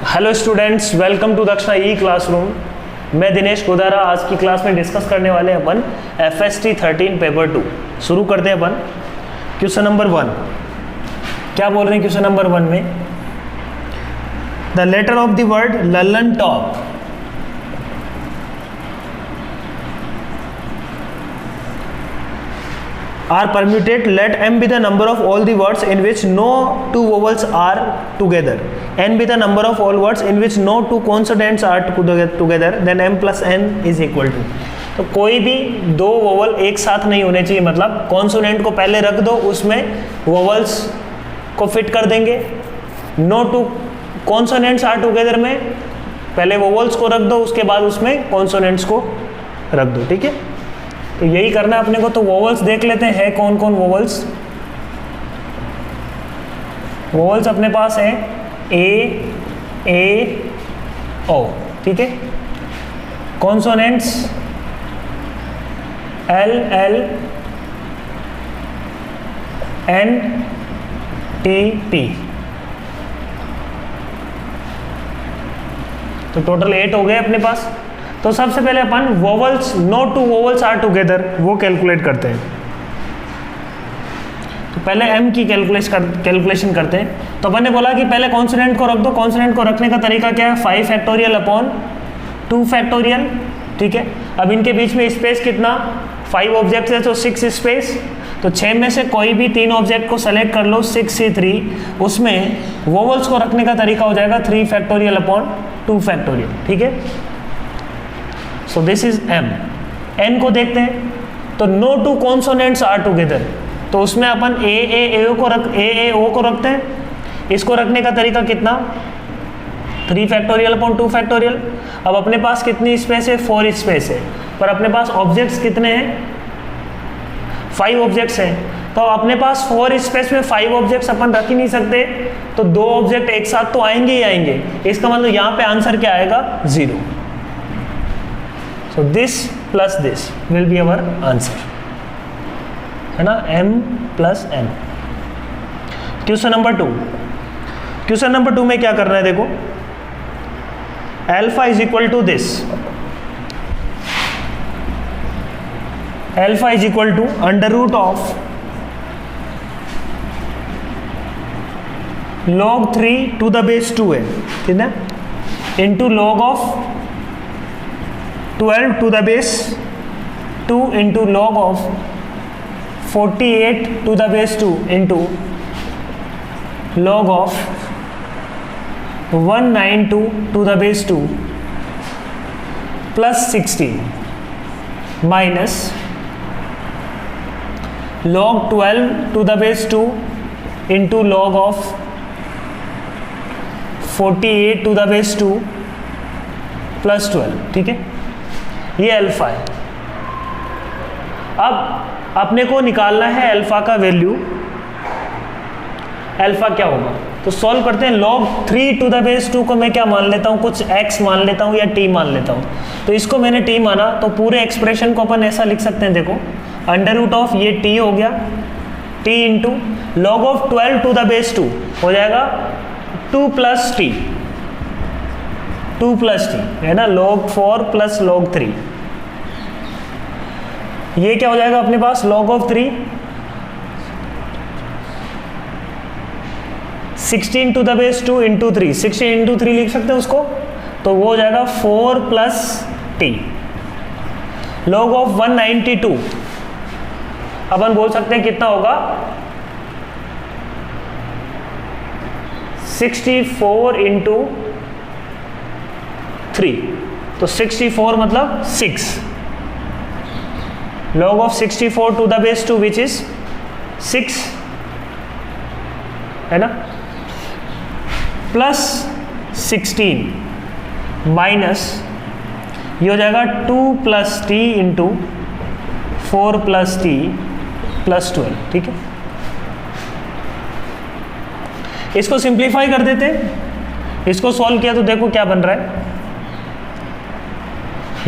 Hello students, welcome to दक्षिणा ई classroom. मैं दिनेश गोदारा। आज की क्लास में डिस्कस करने वाले हैं अपन FST 13 पेपर 2। शुरू करते हैं अपन। क्वेश्चन नंबर 1 क्या बोल रहे हैं? क्वेश्चन नंबर 1 में the letter of the word Lallantop are permuted. Let m be the number of all the words in which no two vowels are together. N be the number of all words in which no two consonants are together. Then m plus n is equal to. तो कोई भी दो vowel एक साथ नहीं होने चाहिए, मतलब कॉन्सोनेंट को पहले रख दो, उसमें वोवल्स को फिट कर देंगे। No two consonants are together में पहले वोवल्स को रख दो, उसके बाद उसमें कॉन्सोनेंट्स को रख दो। ठीक है, तो यही करना है अपने को। तो वोवल्स देख लेते हैं कौन कौन वोवल्स। वोवल्स अपने पास है ए ओ। ठीक है, कॉन्सोनेंट्स एल एन टी। तो टोटल 8 हो गए अपने पास। तो सबसे पहले अपन vowels, no two vowels are together, वो कैलकुलेट करते हैं। तो पहले m की कैलकुलेशन करते हैं। तो अपन ने बोला कि पहले कॉन्सोनेंट को रख दो। कॉन्सोनेंट को रखने का तरीका क्या है? 5 फैक्टोरियल अपॉन 2 फैक्टोरियल। ठीक है, अब इनके बीच में स्पेस कितना? 5 ऑब्जेक्ट्स है तो 6 स्पेस। तो 6 में से कोई भी 3 ऑब्जेक्ट को सेलेक्ट कर लो, 6 से 3, उसमें वोवल्स को रखने का तरीका हो जाएगा 3 फैक्टोरियल अपॉन 2 फैक्टोरियल। ठीक है, so this is m। n को देखते हैं। तो no two consonants are together, तो उसमें अपन ए ओ को रखते हैं। इसको रखने का तरीका कितना? 3 फैक्टोरियल अपॉन 2 फैक्टोरियल। अब अपने पास कितनी स्पेस है? 4 स्पेस है, पर अपने पास ऑब्जेक्ट्स कितने हैं? 5 ऑब्जेक्ट्स हैं। तो अपने पास 4 स्पेस में 5 ऑब्जेक्ट्स अपन रख ही नहीं सकते, तो 2 ऑब्जेक्ट एक साथ तो आएंगे ही आएंगे। इसका मतलब यहाँ पे आंसर क्या आएगा? 0। So this plus this will be our answer, है ना, m plus n। Question number 2। Question number 2 में क्या करना है? देखो, alpha is equal to this. Alpha is equal to under root of log 3 to the base 2 है, ठीक है, into log of 12 to the base 2 into log of 48 to the base 2 into log of 192 to the base 2 plus 16 minus log 12 to the base 2 into log of 48 to the base 2 plus 12। ठीक है, ये alpha है। अब अपने को निकालना है alpha का वैल्यू। अल्फा क्या होगा? तो सॉल्व करते हैं। log 3 टू द बेस 2 को मैं क्या मान लेता हूँ? कुछ x मान लेता हूँ या t मान लेता हूँ। तो इसको मैंने t माना, तो पूरे एक्सप्रेशन को अपन ऐसा लिख सकते हैं। देखो, अंडर रूट ऑफ ये t हो गया, t into log of 12 to the base 2 हो जाएगा 2 प्लस t, 2 प्लस टी, है ना, log 4 प्लस log 3। ये क्या हो जाएगा अपने पास? log of 3 16 to the base 2 into 3, 16 into 3 लिख सकते हैं उसको, तो वो हो जाएगा 4 प्लस टी। log ऑफ 192 अपन बोल सकते हैं कितना होगा? 64 इंटू 3, तो 64 मतलब 6। log of 64 to the base 2 is इज 6, है ना, प्लस 16 माइनस ये हो जाएगा 2 plus T into 4 plus T plus 12। ठीक है, इसको सिंप्लीफाई कर देते हैं। इसको सॉल्व किया तो देखो क्या बन रहा है।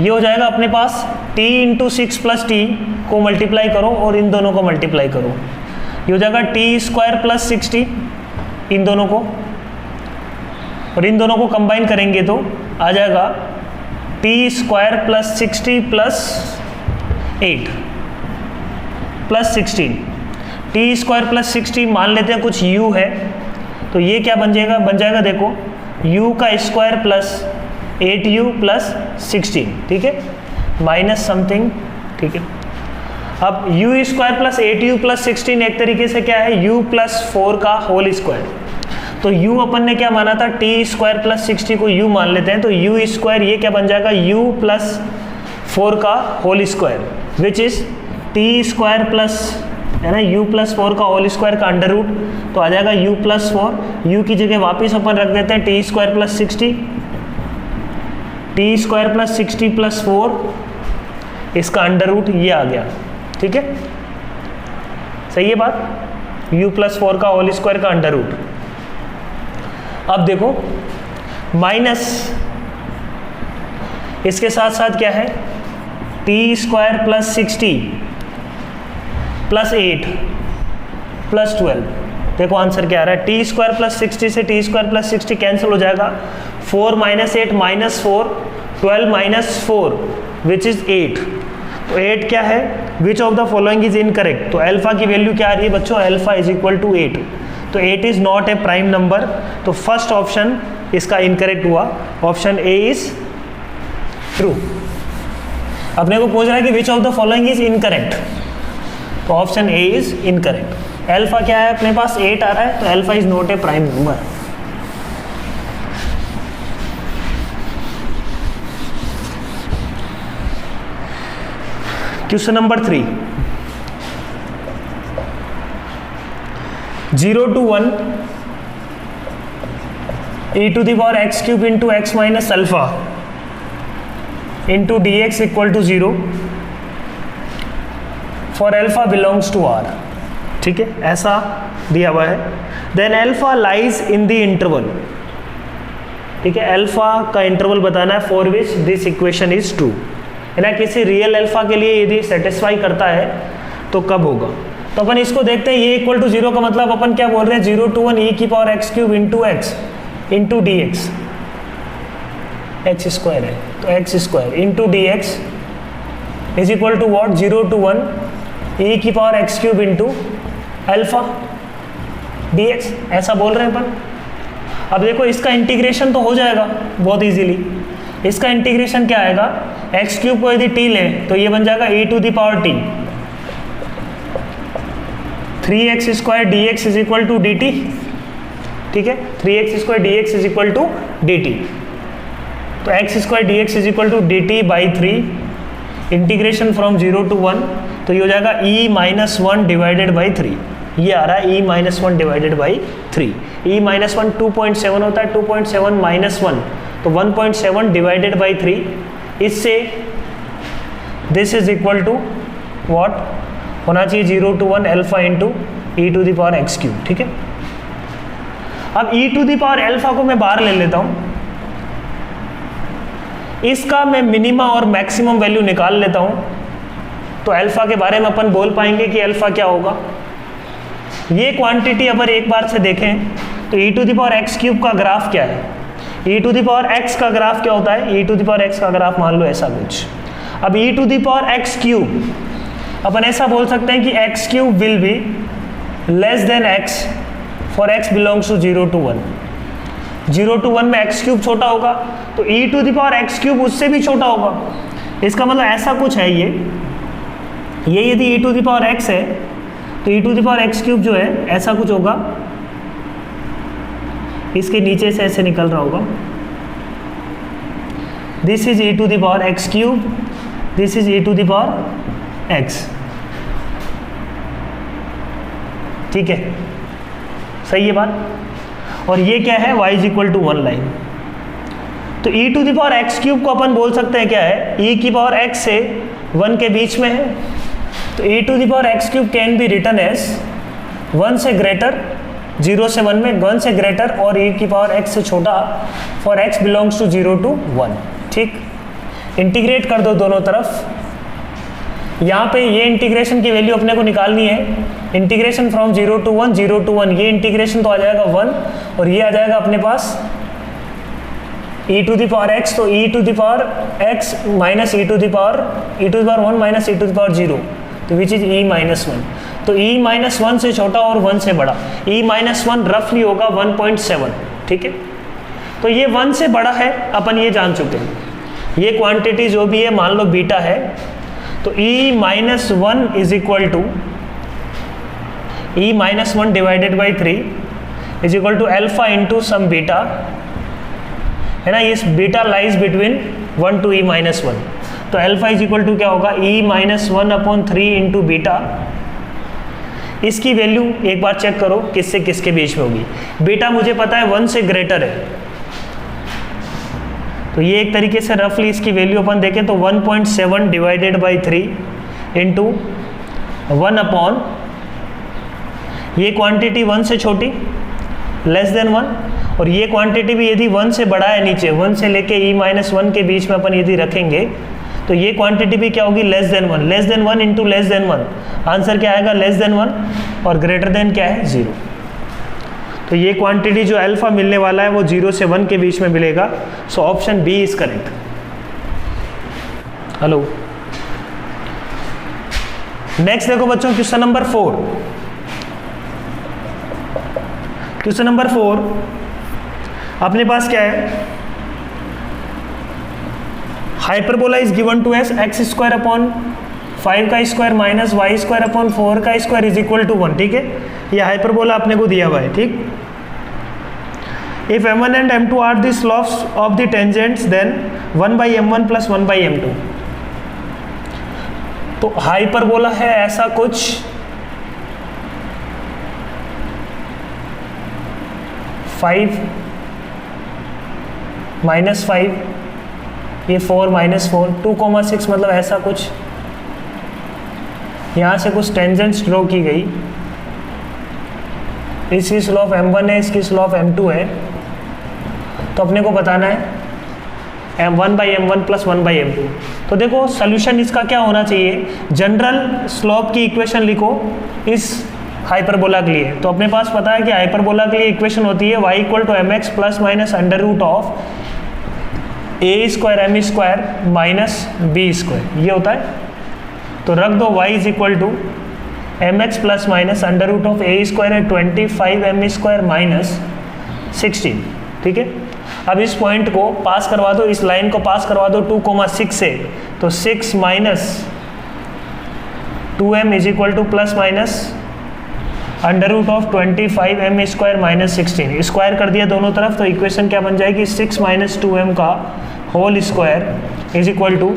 ये हो जाएगा अपने पास t इंटू 6 प्लस टी को मल्टीप्लाई करो और इन दोनों को मल्टीप्लाई करो, ये हो जाएगा टी स्क्वायर प्लस 60 इन दोनों को, और इन दोनों को कंबाइन करेंगे तो आ जाएगा T square plus 60 plus 8 plus 16। T square plus 60 मान लेते हैं कुछ u है, तो ये क्या बन जाएगा देखो u का स्क्वायर प्लस 8u प्लस 16, ठीक है, माइनस समथिंग, ठीक है। अब u square plus 8u plus 16 एक तरीके से क्या है u प्लस 4 का होल स्क्वायर। तो u अपन ने क्या माना था, टी स्क्वायर प्लस 60 को u मान लेते हैं, तो u स्क्वायर ये क्या बन जाएगा u प्लस 4 का whole square which is T square plus, है ना, u प्लस 4 का होल स्क्वायर का अंडर रूट, तो आ जाएगा u प्लस 4, u की जगह वापस अपन रख देते हैं T square plus 60, T square plus 60 plus 4 इसका अंडर रूट ये आ गया, ठीक है, सही है बात, u प्लस 4 का होल स्क्वायर का अंडर रूट। अब देखो माइनस इसके साथ साथ क्या है, T square plus 60 plus 8 plus 12, देखो आंसर क्या आ रहा है, टी स्क्वायर प्लस 60 से टी स्क्वायर प्लस 60 कैंसिल हो जाएगा, 4 minus 8 minus 4, 12 minus 4 which is 8, तो 8 क्या है, विच of the following is incorrect, तो अल्फा की वैल्यू क्या आ रही है बच्चों, अल्फा इज इक्वल टू 8, तो 8 is not a prime number, तो फर्स्ट ऑप्शन इसका इनकरेक्ट हुआ, ऑप्शन ए इज ट्रू। अपने को पूछ रहा है कि which of the following is incorrect, तो option A is incorrect. Alpha क्या है अपने पास 8 आ रहा है, तो alpha is not a prime number. Question number 3, 0 to 1 e to the power x cube into x minus alpha into dx equal to 0 for alpha belongs to R, ठीक है, ऐसा दिया हुआ है। Then alpha lies in the interval, ठीक है, alpha का interval बताना है for which this equation is true, है ना, किसी रियल अल्फा के लिए यदि सेटिस्फाई करता है तो कब होगा। तो अपन इसको देखते हैं, ये इक्वल टू 0 का मतलब अपन क्या बोल रहे हैं, 0 to 1 e की power x cube into x into d x, x square है तो x square into d x is equal to what, 0 to 1 e की power x cube into alpha d x, ऐसा बोल रहे हैं अपन। अब देखो इसका इंटीग्रेशन तो हो जाएगा बहुत इजीली, इसका इंटीग्रेशन क्या आएगा, x क्यूब को यदि t लें तो ये बन जाएगा e to the power t, 3x square d x is equal to d t, ठीक है, 3x square d x is equal to d t, तो x square d x is equal to d t by 3, integration from 0 to 1, तो ये हो जाएगा e minus 1 divided by 3, ये आ रहा है e minus 1 divided by 3, e minus 1 2.7 होता है, 2.7 माइनस 1 तो 1.7 डिवाइडेड बाई 3, इससे this is equal to what होना चाहिए, 0 to 1 alpha into e to the power x cube, ठीक है। अब e to the power alpha को मैं बाहर ले लेता हूं, इसका मैं मिनिमा और मैक्सिमम वैल्यू निकाल लेता हूं, तो अल्फा के बारे में अपन बोल पाएंगे कि अल्फा क्या होगा। ये क्वांटिटी अगर एक बार से देखें तो e to the power x cube का ग्राफ क्या है, e to the power x का ग्राफ क्या होता है, e to the power x का ग्राफ मान लो ऐसा कुछ। अब e to the power x cube अपन ऐसा बोल सकते हैं कि x cube will be less than x for x belongs to 0 to 1, 0 to 1 में एक्स क्यूब छोटा होगा, तो e to the power x cube उससे भी छोटा होगा, इसका मतलब ऐसा कुछ है, ये यदि e to the power x है तो e to the power x cube जो है ऐसा कुछ होगा, इसके नीचे से ऐसे निकल रहा होगा, this is e to the power x cube, this is e to the power x, ठीक है, सही है बात। और ये क्या है, y is equal to 1 line, तो e to the power x cube को अपन बोल सकते हैं क्या है, e की पावर x से 1 के बीच में है, तो e to the power x cube can be written as 1 से ग्रेटर, 0 से 1 में 1 से ग्रेटर और e की पावर x से छोटा for x belongs to 0 to 1, ठीक। इंटीग्रेट कर दो दोनों तरफ, यहाँ पे ये इंटीग्रेशन की वैल्यू अपने को निकालनी है, इंटीग्रेशन फ्रॉम 0 to 1, 0 to 1, ये इंटीग्रेशन तो आ जाएगा 1 और ये आ जाएगा अपने पास e to the power x, तो e to the power x minus e to the power 1 minus e to the power 0, तो विच इज e माइनस 1। तो e माइनस 1 से छोटा और 1 से बड़ा, e माइनस 1 रफली होगा 1.7, ठीक है। तो ये 1 से बड़ा है, अपन ये जान चुके हैं। ये क्वांटिटी जो भी है मान लो बीटा है, तो e minus 1 is equal to e minus 1 divided by 3 is equal to alpha into some beta, है ना। इस beta lies between 1 to e minus 1, तो अल्फा इज इक्वल टू क्या होगा, e minus 1 upon 3 into beta. इसकी value एक बार check करो किससे किसके बीच में होगी। बीटा मुझे पता है 1 से ग्रेटर है, तो ये एक तरीके से रफली इसकी वैल्यू अपन देखें तो 1.7 डिवाइडेड बाई 3 इंटू 1 अपॉन, ये क्वांटिटी 1 से छोटी लेस देन 1, और ये क्वांटिटी भी यदि 1 से बड़ा है नीचे, 1 से लेके e माइनस 1 के बीच में अपन यदि रखेंगे तो ये क्वांटिटी भी क्या होगी, less than 1। Less than 1 into less than 1, answer क्या आएगा, लेस देन 1, और ग्रेटर देन क्या है, 0। तो ये क्वांटिटी जो अल्फा मिलने वाला है वो 0 से 1 के बीच में मिलेगा। So option B is correct. Hello, next देखो बच्चों क्वेश्चन नंबर 4। क्वेश्चन नंबर 4 अपने पास क्या है, hyperbola is given to as x square upon 5 का square minus y square upon 4 का स्क्वायर इज इक्वल टू 1, ठीक है। ये हाइपरबोला अपने को दिया हुआ है, ठीक। If m1 and m2 are the slopes of the tangents then 1 by m1 plus 1 by m2। तो हाइपरबोला है ऐसा कुछ, फाइव माइनस 5, ये 4 माइनस 4, 2,6 मतलब ऐसा कुछ। यहाँ से कुछ टेंजेंट्स ड्रॉ की गई, इसकी स्लोप m1 है, इसकी स्लोप m2 है, तो अपने को बताना है m1 by m1 plus 1 by m2। तो देखो सोल्यूशन इसका क्या होना चाहिए, जनरल स्लोप की इक्वेशन लिखो इस हाइपरबोला के लिए। तो अपने पास पता है कि हाइपरबोला के लिए इक्वेशन होती है y equal to m x plus minus under root of a square m square minus b square, ये होता है। तो रख दो y is equal to m x plus minus under root of a square है 25 m square minus 16, ठीक है। अब इस पॉइंट को पास करवा दो, इस लाइन को पास करवा दो 2,6 से, तो 6 minus 2m is equal to plus minus under root of 25 m square minus 16, square कर दिया दोनों तरफ, तो इक्वेशन क्या बन जाएगी, 6 माइनस 2m का whole square is equal to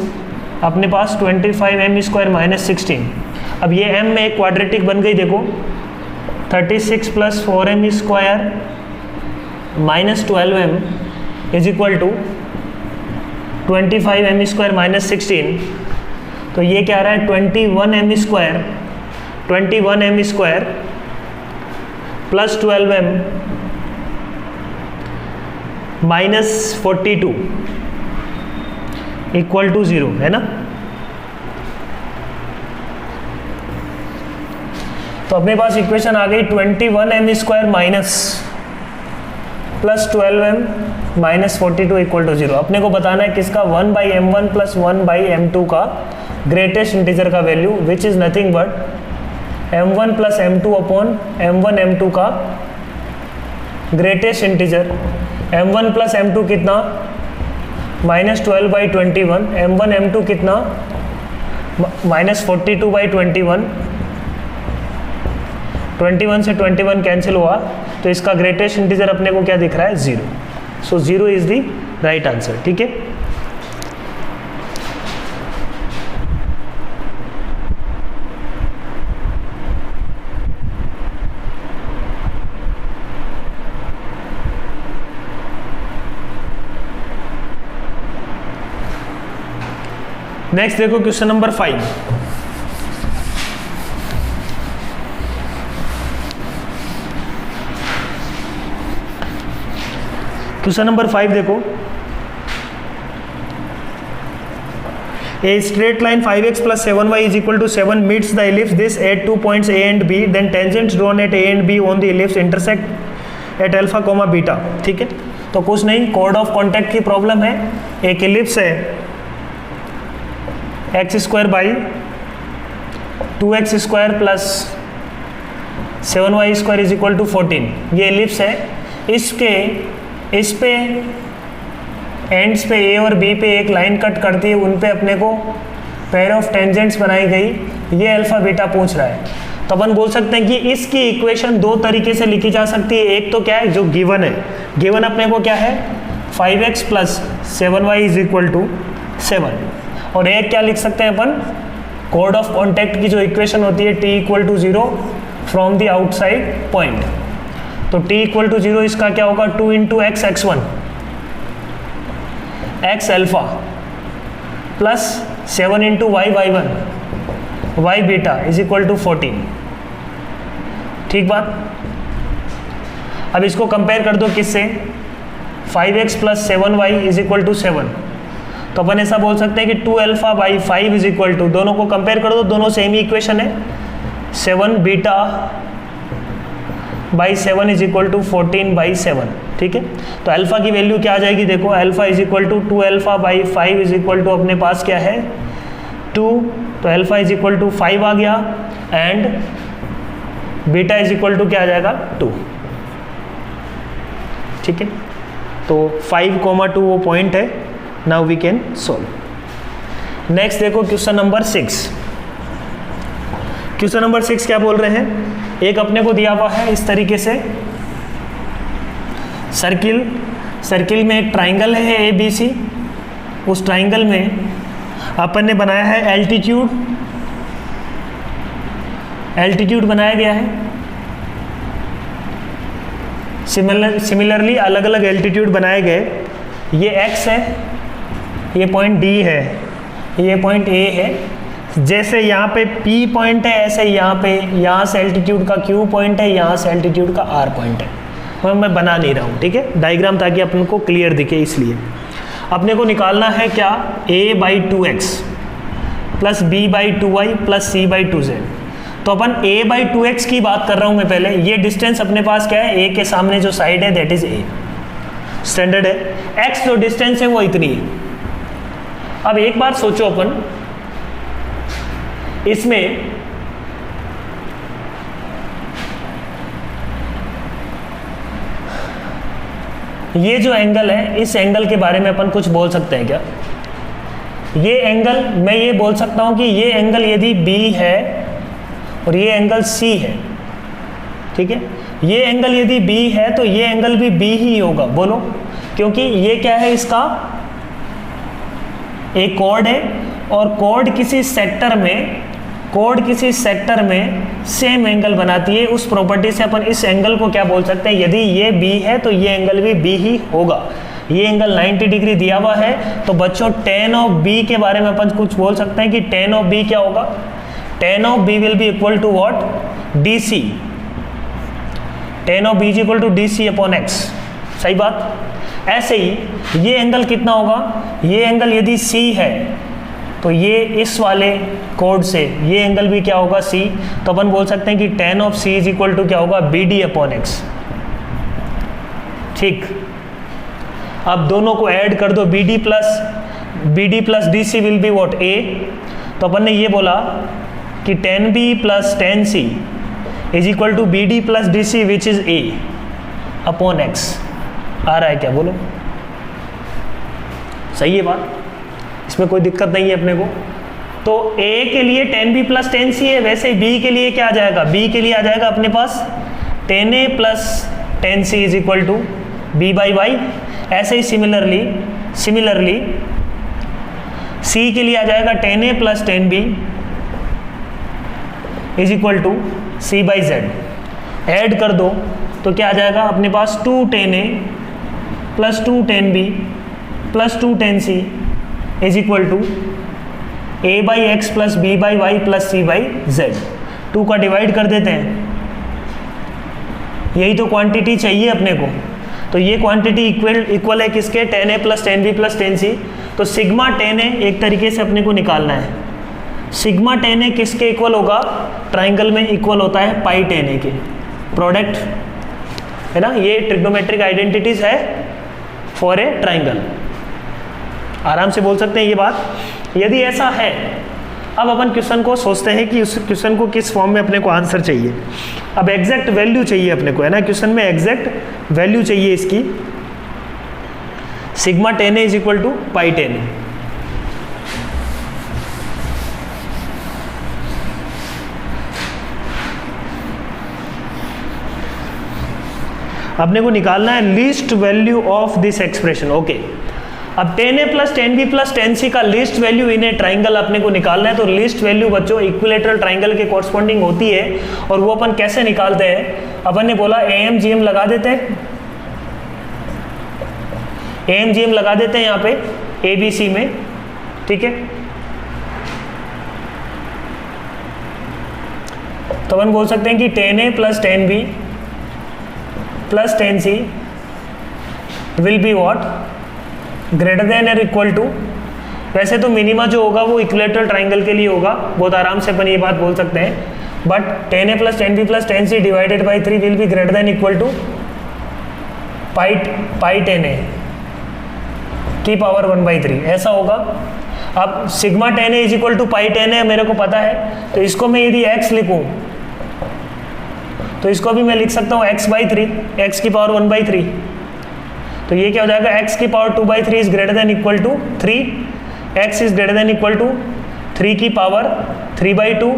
अपने पास 25 एम स्क्वायर माइनस 16। अब ये m में एक क्वाड्रेटिक बन गई, देखो 36 plus 4m square minus 12m is equal to 25 m square minus 16। तो ये क्या आ रहा है, 21 m square plus 12m minus 42 equal to 0, है ना। तो अपने पास इक्वेशन आ गई 21 m square minus plus 12m minus 42 equal to 0। अपने को बताना है किसका, 1 by m1 plus 1 by m2 का ग्रेटेस्ट इंटीजर का value, which is nothing but m1 plus m2 upon m1 m2 का greatest integer. m1 plus m2 कितना, minus 12 by 21, m1 m2 कितना, माइनस 42 बाई 21, 21 से 21 कैंसिल हुआ, तो इसका ग्रेटेस्ट इंटीजर अपने को क्या दिख रहा है, 0। सो 0 इज द राइट आंसर, ठीक है। नेक्स्ट देखो क्वेश्चन नंबर 5। क्वेश्चन नंबर 5 देखो, a straight line 5x plus 7y is equal to 7 meets the ellipse this at 2 points A and B, then tangents drawn at A and B on the ellipse intersect at alpha comma beta, ठीक है। तो कुछ नहीं, कोड of contact की problem है। एक ellipse है x² by 2x² plus 7y² is equal to 14, ये एलिप्स है। इस पे एंड्स पे ए और बी पे एक लाइन कट करती है, उन पे अपने को पेयर ऑफ टेंजेंट्स बनाई गई, ये अल्फा बीटा पूछ रहा है। तो अपन बोल सकते हैं कि इसकी इक्वेशन दो तरीके से लिखी जा सकती है। एक तो क्या है, जो गिवन है, गिवन अपने को क्या है 5x plus 7y is equal to 7, और एक क्या लिख सकते हैं अपन, कोड ऑफ कॉन्टैक्ट की जो इक्वेशन होती है t equal to 0 from the outside point. तो t इक्वल टू 0 इसका क्या होगा 2 into x x1 x alpha plus 7 into y y1 y beta is equal to 14। ठीक बात। अब इसको कंपेयर कर दो किससे, 5x plus 7y is equal to 7। तो अपन ऐसा बोल सकते हैं कि 2 alpha by 5 is equal to, दोनों को कंपेयर कर दो, दोनों सेम ही इक्वेशन है, 7 beta by 7 is equal to 14 by 7। ठीक है, तो अल्फा की वैल्यू क्या आ जाएगी, देखो alpha is equal to 2 alpha by 5 is equal to अपने पास क्या है 2, तो अल्फा इज इक्वल टू 5 आ गया, and beta is equal to क्या आ जाएगा 2। ठीक है, तो 5,2 वो पॉइंट है। Now we can solve. Next देखो क्वेश्चन नंबर 6। क्वेश्चन नंबर 6 क्या बोल रहे हैं, एक अपने को दिया हुआ है इस तरीके से, सर्किल में एक ट्राइंगल है ABC, उस ट्राइंगल में अपन ने बनाया है एल्टीट्यूड बनाया गया है। सिमिलरली अलग अलग एल्टीट्यूड बनाए गए, ये x है, ये पॉइंट D है, ये पॉइंट A है। जैसे यहाँ पे P पॉइंट है, ऐसे यहाँ से एल्टीट्यूड का Q पॉइंट है, यहाँ से एल्टीट्यूड का R पॉइंट है। तो मैं बना नहीं रहा हूँ, ठीक है, डायग्राम, ताकि अपन को क्लियर दिखे। इसलिए अपने को निकालना है क्या, a by 2x plus b by 2y plus c by 2z। तो अपन a बाई 2x की बात कर रहा हूँ मैं पहले। ये डिस्टेंस अपने पास क्या है, a के सामने जो साइड है दैट इज a, स्टैंडर्ड है। x जो डिस्टेंस है वो इतनी है। अब एक बार सोचो अपन, इसमें ये जो एंगल है, इस एंगल के बारे में अपन कुछ बोल सकते हैं क्या? ये एंगल, मैं ये बोल सकता हूं कि ये एंगल यदि B है और ये एंगल C है, ठीक है, ये एंगल यदि B है तो ये एंगल भी B ही होगा। बोलो, क्योंकि ये क्या है, इसका एक कॉर्ड है, और कॉर्ड किसी सेक्टर में सेम एंगल बनाती है। उस प्रॉपर्टी से अपन इस एंगल को क्या बोल सकते हैं, यदि ये B है तो ये एंगल भी B ही होगा। ये एंगल 90 डिग्री दिया हुआ है, तो बच्चों tan ऑफ B के बारे में अपन कुछ बोल सकते हैं कि tan ऑफ B क्या होगा, tan of B will be equal to what, DC, tan of B is equal to DC upon x। सही बात। ऐसे ही ये एंगल कितना होगा, ये एंगल यदि C है तो ये इस वाले कोड से ये एंगल भी क्या होगा, C। तो अपन बोल सकते हैं कि tan of C is equal to क्या होगा, BD अपॉन x। ठीक, अब दोनों को ऐड कर दो, BD plus DC will be what, A। तो अपन ने ये बोला कि tan B plus tan C is equal to BD plus DC which is A upon x। आ रहा है क्या, बोलो? सही है बात, इसमें कोई दिक्कत नहीं है अपने को। तो A के लिए tan B plus tan C है, वैसे B के लिए क्या आ जाएगा, B के लिए आ जाएगा अपने पास tan A plus tan C is equal to B by y. ऐसे ही सिमिलरली C के लिए आ जाएगा tan A plus tan B is equal to C by Z। Add कर दो तो क्या आ जाएगा अपने पास, 2 tan A plus 2 tan B plus 2 tan C is equal to A by x plus B by y plus C by Z। 2 का divide कर देते हैं, यही तो क्वांटिटी चाहिए अपने को। तो ये क्वांटिटी इक्वल है किसके, tan A plus tan B plus tan C। तो सिग्मा tan A एक तरीके से अपने को निकालना है। सिग्मा tan A किसके इक्वल होगा, ट्राइंगल में इक्वल होता है पाई tan A के। प्रोडक्ट है ना, ये ट्रिग्नोमेट्रिक आइडेंटिटीज है, फॉर ए ट्राइंगल। आराम से बोल सकते हैं ये बात। यदि ऐसा है, अब अपन क्वेश्चन को सोचते हैं कि उस क्वेश्चन को किस फॉर्म में अपने को आंसर चाहिए। अब एग्जैक्ट वैल्यू चाहिए अपने को, है ना, क्वेश्चन में एग्जैक्ट वैल्यू चाहिए इसकी। Sigma tan A is equal to pi tan A। अपने को निकालना है least value of this expression. Okay, अब tan A plus tan B plus tan C का least value in a triangle अपने को निकालना है। तो लीस्ट वैल्यू बच्चों इक्विलेटरल ट्राइंगल के कॉरस्पॉन्डिंग होती है, और वो अपन कैसे निकालते हैं? अपन ने बोला AMGM लगा देते हैं, AMGM लगा देते हैं यहाँ पे ABC में, ठीक है। तो अपन बोल सकते हैं कि tan A plus tan B plus tan C will be what, greater than और इक्वल टू। वैसे तो मिनिमा जो होगा वो इक्विलेटरल ट्राइंगल के लिए होगा, बहुत आराम से अपन ये बात बोल सकते हैं, but tan A plus tan B plus tan C divided by 3 will be greater than equal to pi tan A की पावर 1/3, ऐसा होगा। अब sigma tan A is equal to pi tan A मेरे को पता है, तो इसको मैं यदि x लिखूं तो इसको भी मैं लिख सकता हूँ x/3, x की पावर 1/3। तो ये क्या हो जाएगा, x की power 2/3 is greater than equal to 3, x is greater than equal to 3 की power 3/2,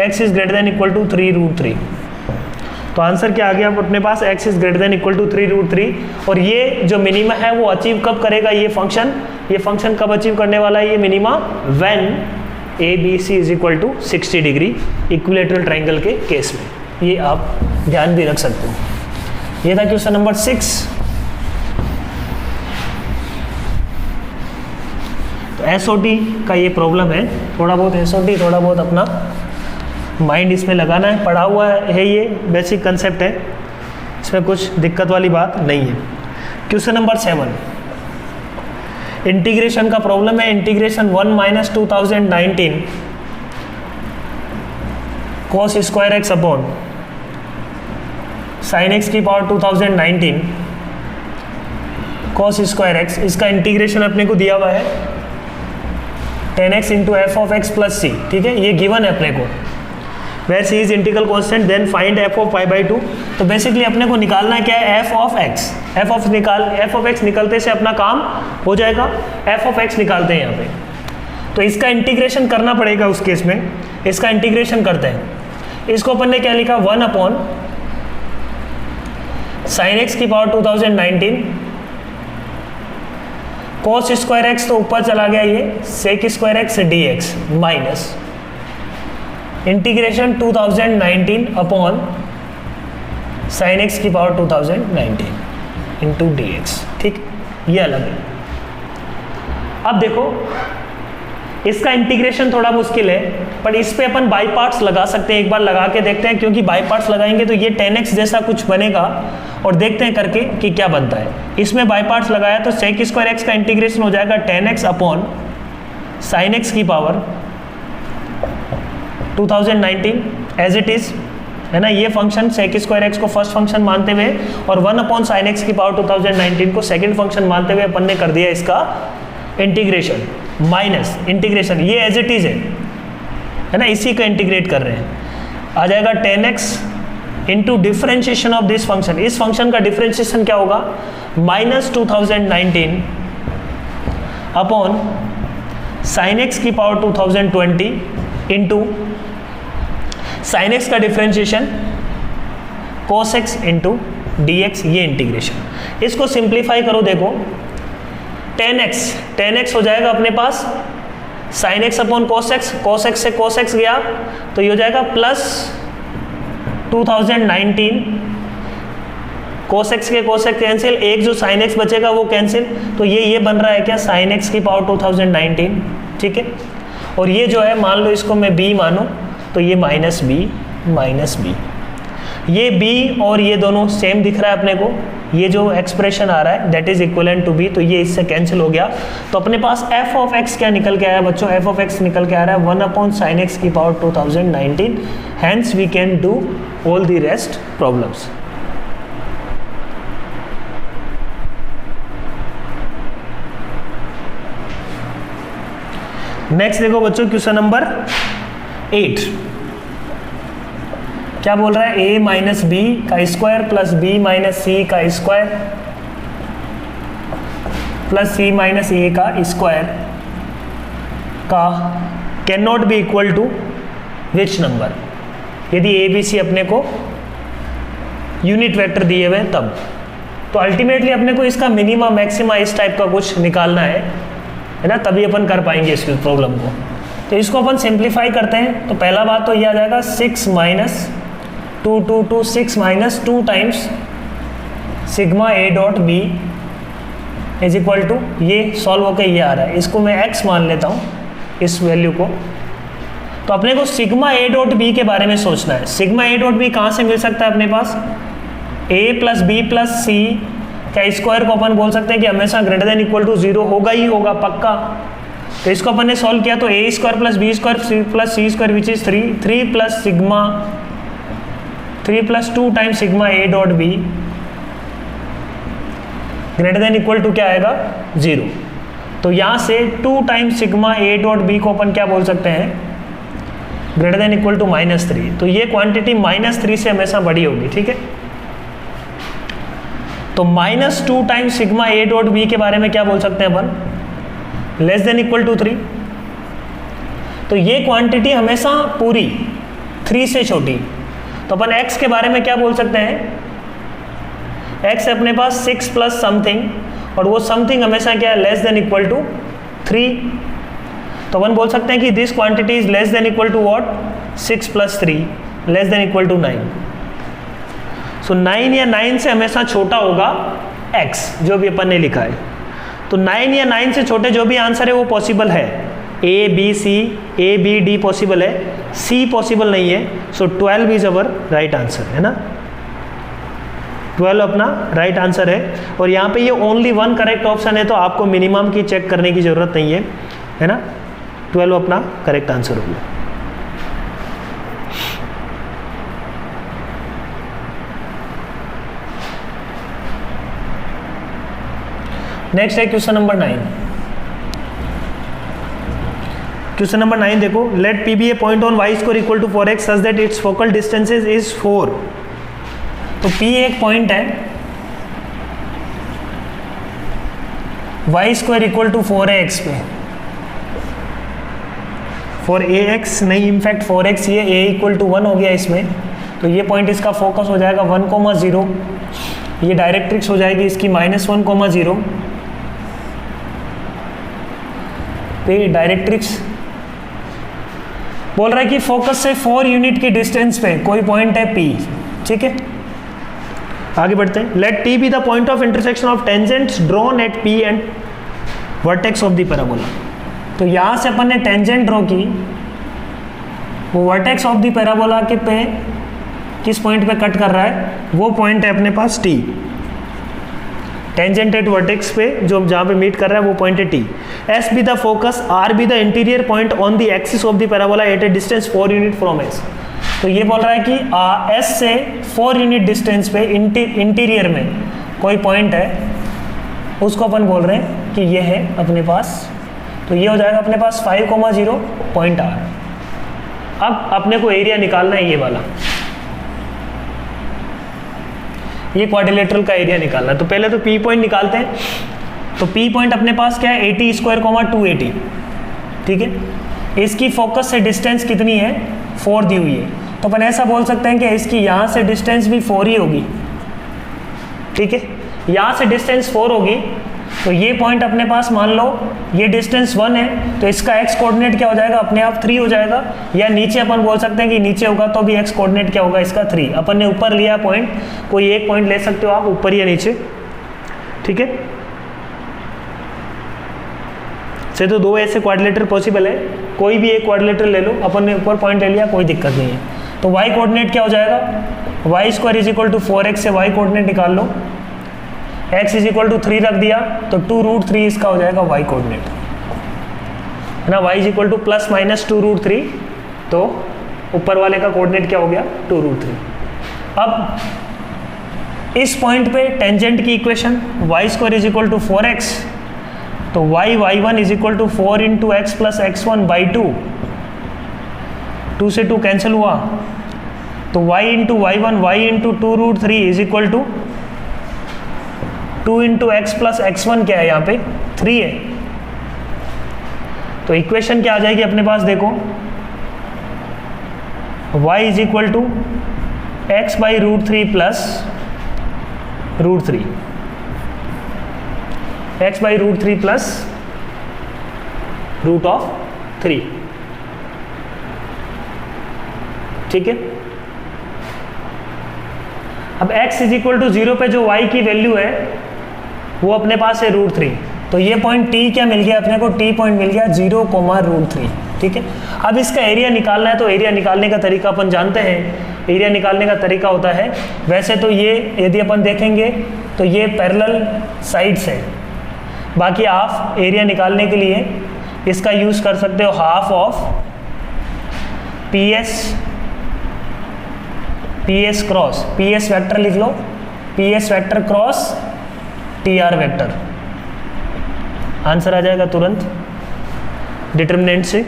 x is greater than equal to 3√3। तो आंसर क्या आ गया अपने पास, x is greater than equal to 3√3। और ये जो मिनिमा है वो अचीव कब करेगा ये फंक्शन कब अचीव करने वाला है ये minima, when ABC is equal to 60 degree equilateral triangle के केस में। ये आप ध्यान भी रख सकते हो। ये था क्वेश्चन नंबर 6। तो SOT का ये प्रॉब्लम है, थोड़ा बहुत SOT, थोड़ा बहुत अपना माइंड इसमें लगाना है। पढ़ा हुआ है, ये बेसिक कंसेप्ट है, इसमें कुछ दिक्कत वाली बात नहीं है। क्वेश्चन नंबर 7 इंटीग्रेशन का प्रॉब्लम है। Integration 1 - 2019 cos square x upon sine x की पावर 2019 cos स्क्वायर एक्स, इसका इंटीग्रेशन अपने को दिया हुआ है tan x into f of x plus c, ठीक है, ये गिवन है अपने को। Where c is integral constant then find f of पाई/2। तो बेसिकली अपने को निकालना है क्या है, f of x. F of x निकलते से अपना काम हो जाएगा। एफ ऑफ एक्स निकालते हैं यहाँ पे, तो इसका इंटीग्रेशन करना पड़ेगा उस केस में। इसका इंटीग्रेशन करते हैं, इसको अपन ने क्या लिखा, 1 अपॉन साइन एक्स की पावर 2019 cos स्क्वायर एक्स, तो ऊपर चला गया ये sec square x dx minus integration 2019 upon sine x की पावर 2019 इंटू dx, ठीक, ये अलग है। अब देखो इसका इंटीग्रेशन थोड़ा मुश्किल है, पर इस पे अपन बाई पार्ट्स लगा सकते हैं। एक बार लगा के देखते हैं, क्योंकि बाई पार्ट्स लगाएंगे तो ये tan x जैसा कुछ बनेगा, और देखते हैं करके कि क्या बनता है। इसमें बाई पार्ट्स लगाया तो सेक स्क्वायर एक्स का इंटीग्रेशन हो जाएगा tan x upon sine x की पावर 2019 एज इट इज, है ना। ये फंक्शन सेक स्क्वायर एक्स को फर्स्ट फंक्शन मानते हुए और 1 अपॉन साइन एक्स की पावर 2019 को सेकंड फंक्शन मानते हुए अपन ने कर दिया इसका इंटीग्रेशन माइनस इंटीग्रेशन, ये एज इट इज है ना, इसी का इंटीग्रेट कर रहे हैं। आ जाएगा tan x into differentiation of this function. इस फंक्शन का डिफ्रेंशिएशन क्या होगा, माइनस 2019 अपॉन साइन एक्स की पावर 2020 इंटू साइन एक्स का differentiation cos x into dx, ये इंटीग्रेशन। इसको सिंप्लीफाई करो, देखो tan x हो जाएगा अपने पास sine x upon cos x से cos x गया तो ये हो जाएगा प्लस 2019 cos x के cos x कैंसिल, एक जो sin x बचेगा वो कैंसिल, तो ये बन रहा है क्या, sin x की पावर 2019, ठीक है। और ये जो है मान लो इसको मैं b मानूं तो ये माइनस b, ये b और ये दोनों सेम दिख रहा है अपने को। ये जो एक्सप्रेशन आ रहा है that is equivalent to b, तो ये इससे कैंसिल हो गया। तो अपने पास f ऑफ x क्या निकल के आया बच्चों, f ऑफ x निकल के आ रहा है 1 अपॉन साइन एक्स की power 2019। Hence we can do all the rest problems. Next देखो बच्चों क्वेश्चन नंबर 8 क्या बोल रहा है, a माइनस बी का square plus b minus c का square plus c minus a का स्क्वायर का can not be equal to which number. यदि ए बी सी अपने को यूनिट वेक्टर दिए हुए तब, तो अल्टीमेटली अपने को इसका मिनिमा मैक्सिमा इस टाइप का कुछ निकालना है ना, तभी अपन कर पाएंगे इस प्रॉब्लम को। तो इसको अपन सिंप्लीफाई करते हैं। तो पहला बात तो ये आ जाएगा 6 minus 2 2 2 6 minus 2 times sigma a dot b is equal to, ये सॉल्व होकर ये आ रहा है, इसको मैं x मान लेता हूँ इस वैल्यू को। तो अपने को सिग्मा ए डॉट बी के बारे में सोचना है। सिग्मा ए डॉट बी कहाँ से मिल सकता है अपने पास, a प्लस बी प्लस सी का स्क्वायर को अपन बोल सकते हैं कि हमेशा ग्रेटर देन इक्वल टू 0 होगा ही होगा पक्का। तो इसको अपन ने सॉल्व किया तो a square plus b square plus c square which is 3 plus sigma 3 plus 2 times sigma a dot b greater than equal to क्या आएगा 0। तो यहाँ से 2 times sigma a dot b को अपन क्या बोल सकते हैं, ग्रेटर देन इक्वल टू -3। तो ये क्वांटिटी -3 से हमेशा बड़ी होगी, ठीक है। तो -2 times sigma a dot b के बारे में क्या बोल सकते हैं अपन, लेस देन इक्वल टू 3। तो ये क्वांटिटी हमेशा पूरी 3 से छोटी। तो अपन x के बारे में क्या बोल सकते हैं, x अपने पास 6 प्लस समथिंग, और वो समथिंग हमेशा क्या है, लेस देन इक्वल टू 3। तो अपन बोल सकते हैं कि this quantity is less than equal to what, 6 plus 3 less than equal to 9। So 9 या 9 से हमेशा छोटा होगा x, जो भी अपन ने लिखा है। तो 9 या 9 से छोटे जो भी आंसर है वो पॉसिबल है, a b c a b d possible है, c पॉसिबल नहीं है। सो 12 इज अवर राइट आंसर, है ना, 12 अपना राइट आंसर है। और यहाँ पे ये ओनली 1 करेक्ट ऑप्शन है, तो आपको मिनिमम की चेक करने की जरूरत नहीं है ना। 12 अपना करेक्ट आंसर होगा। नेक्स्ट है क्वेश्चन नंबर 9। क्वेश्चन नंबर 9 देखो, let P be a point on y square equal to 4x such that its focal distances is 4। तो P एक पॉइंट है, वाई स्क्वायर इक्वल टू 4 है x पे, 4ax नहीं, in fact 4x, ये a equal to 1 हो गया इसमें। तो ये पॉइंट इसका फोकस हो जाएगा 1,0, ये डायरेक्ट्रिक्स हो जाएगी इसकी -1,0 पे। डायरेक्ट्रिक्स बोल रहा है कि फोकस से 4 यूनिट की डिस्टेंस पे कोई पॉइंट है P, ठीक है। आगे बढ़ते हैं। Let T be the point of intersection of tangents drawn at P and vertex of the parabola. तो यहाँ से अपन ने टेंजेंट ड्रॉ की, वो वर्टेक्स ऑफ द पैराबोला के पे किस पॉइंट पे कट कर रहा है, वो पॉइंट है अपने पास T। टेंजेंट एट वर्टेक्स पे जो जहाँ पे मीट कर रहा है वो पॉइंट है T। S be the focus, R be the interior point on the axis of the parabola at a distance 4 unit from S। तो ये बोल रहा है कि S से 4 यूनिट डिस्टेंस पे इंटीरियर में कोई पॉइंट है, उसको अपन बोल रहे हैं कि ये है अपने पास। तो ये हो जाएगा अपने पास 5,0 पॉइंट R। अब अपने को एरिया निकालना है ये वाला, ये क्वाड्रिलेटरल का एरिया निकालना है। तो पहले तो P पॉइंट निकालते हैं। तो P पॉइंट अपने पास क्या है, 80 स्क्वायर 280, ठीक है। इसकी फोकस से डिस्टेंस कितनी है, 4 दी हुई है। तो अपन ऐसा बोल सकते हैं कि इसकी यहाँ से डिस्टेंस भी 4 ही होगी, ठीक है। यहाँ से डिस्टेंस 4 होगी, तो ये पॉइंट अपने पास मान लो ये डिस्टेंस 1 है, तो इसका x कोऑर्डिनेट क्या हो जाएगा, अपने आप 3 हो जाएगा। या नीचे अपन बोल सकते हैं कि नीचे होगा तो भी x कोऑर्डिनेट क्या होगा इसका 3। अपन ने ऊपर लिया पॉइंट, कोई एक पॉइंट ले सकते हो आप, ऊपर या नीचे, ठीक है। से तो 2 ऐसे क्वाड्रिलेटर पॉसिबल है, कोई भी एक क्वाड्रिलेटर ले लो, अपन ने ऊपर पॉइंट ले लिया, कोई दिक्कत नहीं है। तो y कोऑर्डिनेट क्या हो जाएगा, y square is equal to 4x से y कोऑर्डिनेट निकाल लो, x इज इक्वल टू 3 रख दिया तो 2√3 इसका हो जाएगा y कोऑर्डिनेट, है ना। y is equal to plus minus 2√3, तो ऊपर वाले का कोऑर्डिनेट क्या हो गया 2√3। अब इस पॉइंट पे टेंजेंट की equation y square is equal to 4x, तो y1 is equal to 4 into x plus x1 by 2, 2 से 2 कैंसिल हुआ, तो y into y1 y into 2√3 is equal to 2 into x plus x1 क्या है यहाँ पे 3 है। तो इक्वेशन क्या आ जाएगी अपने पास, देखो y is equal to x by √3 plus √3, x by √3 plus √3, ठीक है। अब x इज इक्वल टू 0 पे जो y की वैल्यू है वो अपने पास है √3, तो ये पॉइंट t क्या मिल गया अपने को, t पॉइंट मिल गया 0, √3, ठीक है। अब इसका एरिया निकालना है, तो एरिया निकालने का तरीका अपन जानते हैं। एरिया निकालने का तरीका होता है, वैसे तो ये यदि अपन देखेंगे तो ये पैरेलल साइड्स है, बाकी आप एरिया निकालने के लिए इसका यूज़ कर सकते हो half of PS cross, PS vector लिख लो, PS vector cross TR vector, answer आ जाएगा तुरंत डिटर्मिनेंट से।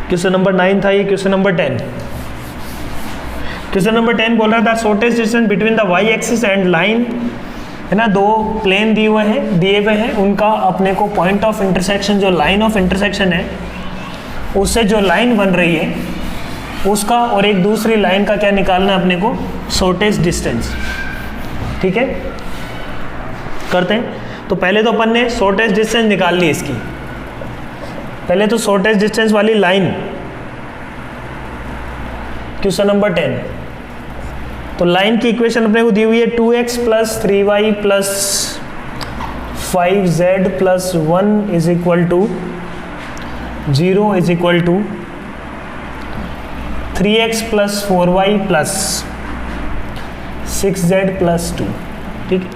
क्वेश्चन नंबर 9 था ये, क्वेश्चन नंबर 10। क्वेश्चन नंबर 10 बोल रहा था shortest distance between the y axis and line, है ना, दो प्लेन दिए हुए हैं, उनका अपने को पॉइंट ऑफ इंटरसेक्शन, जो लाइन ऑफ इंटरसेक्शन है उससे जो लाइन बन रही है उसका और एक दूसरी लाइन का क्या निकालना है अपने को, शॉर्टेस्ट डिस्टेंस, ठीक है। करते हैं, तो पहले तो अपन ने शॉर्टेस्ट डिस्टेंस निकाल ली इसकी, पहले तो शॉर्टेस्ट डिस्टेंस वाली लाइन, क्वेश्चन नंबर 10। तो लाइन की इक्वेशन अपने को दी हुई है 2x plus 3y plus 5z plus 1 is equal to 0 is equal to 3x plus 4y plus 6z plus 2, ठीक है।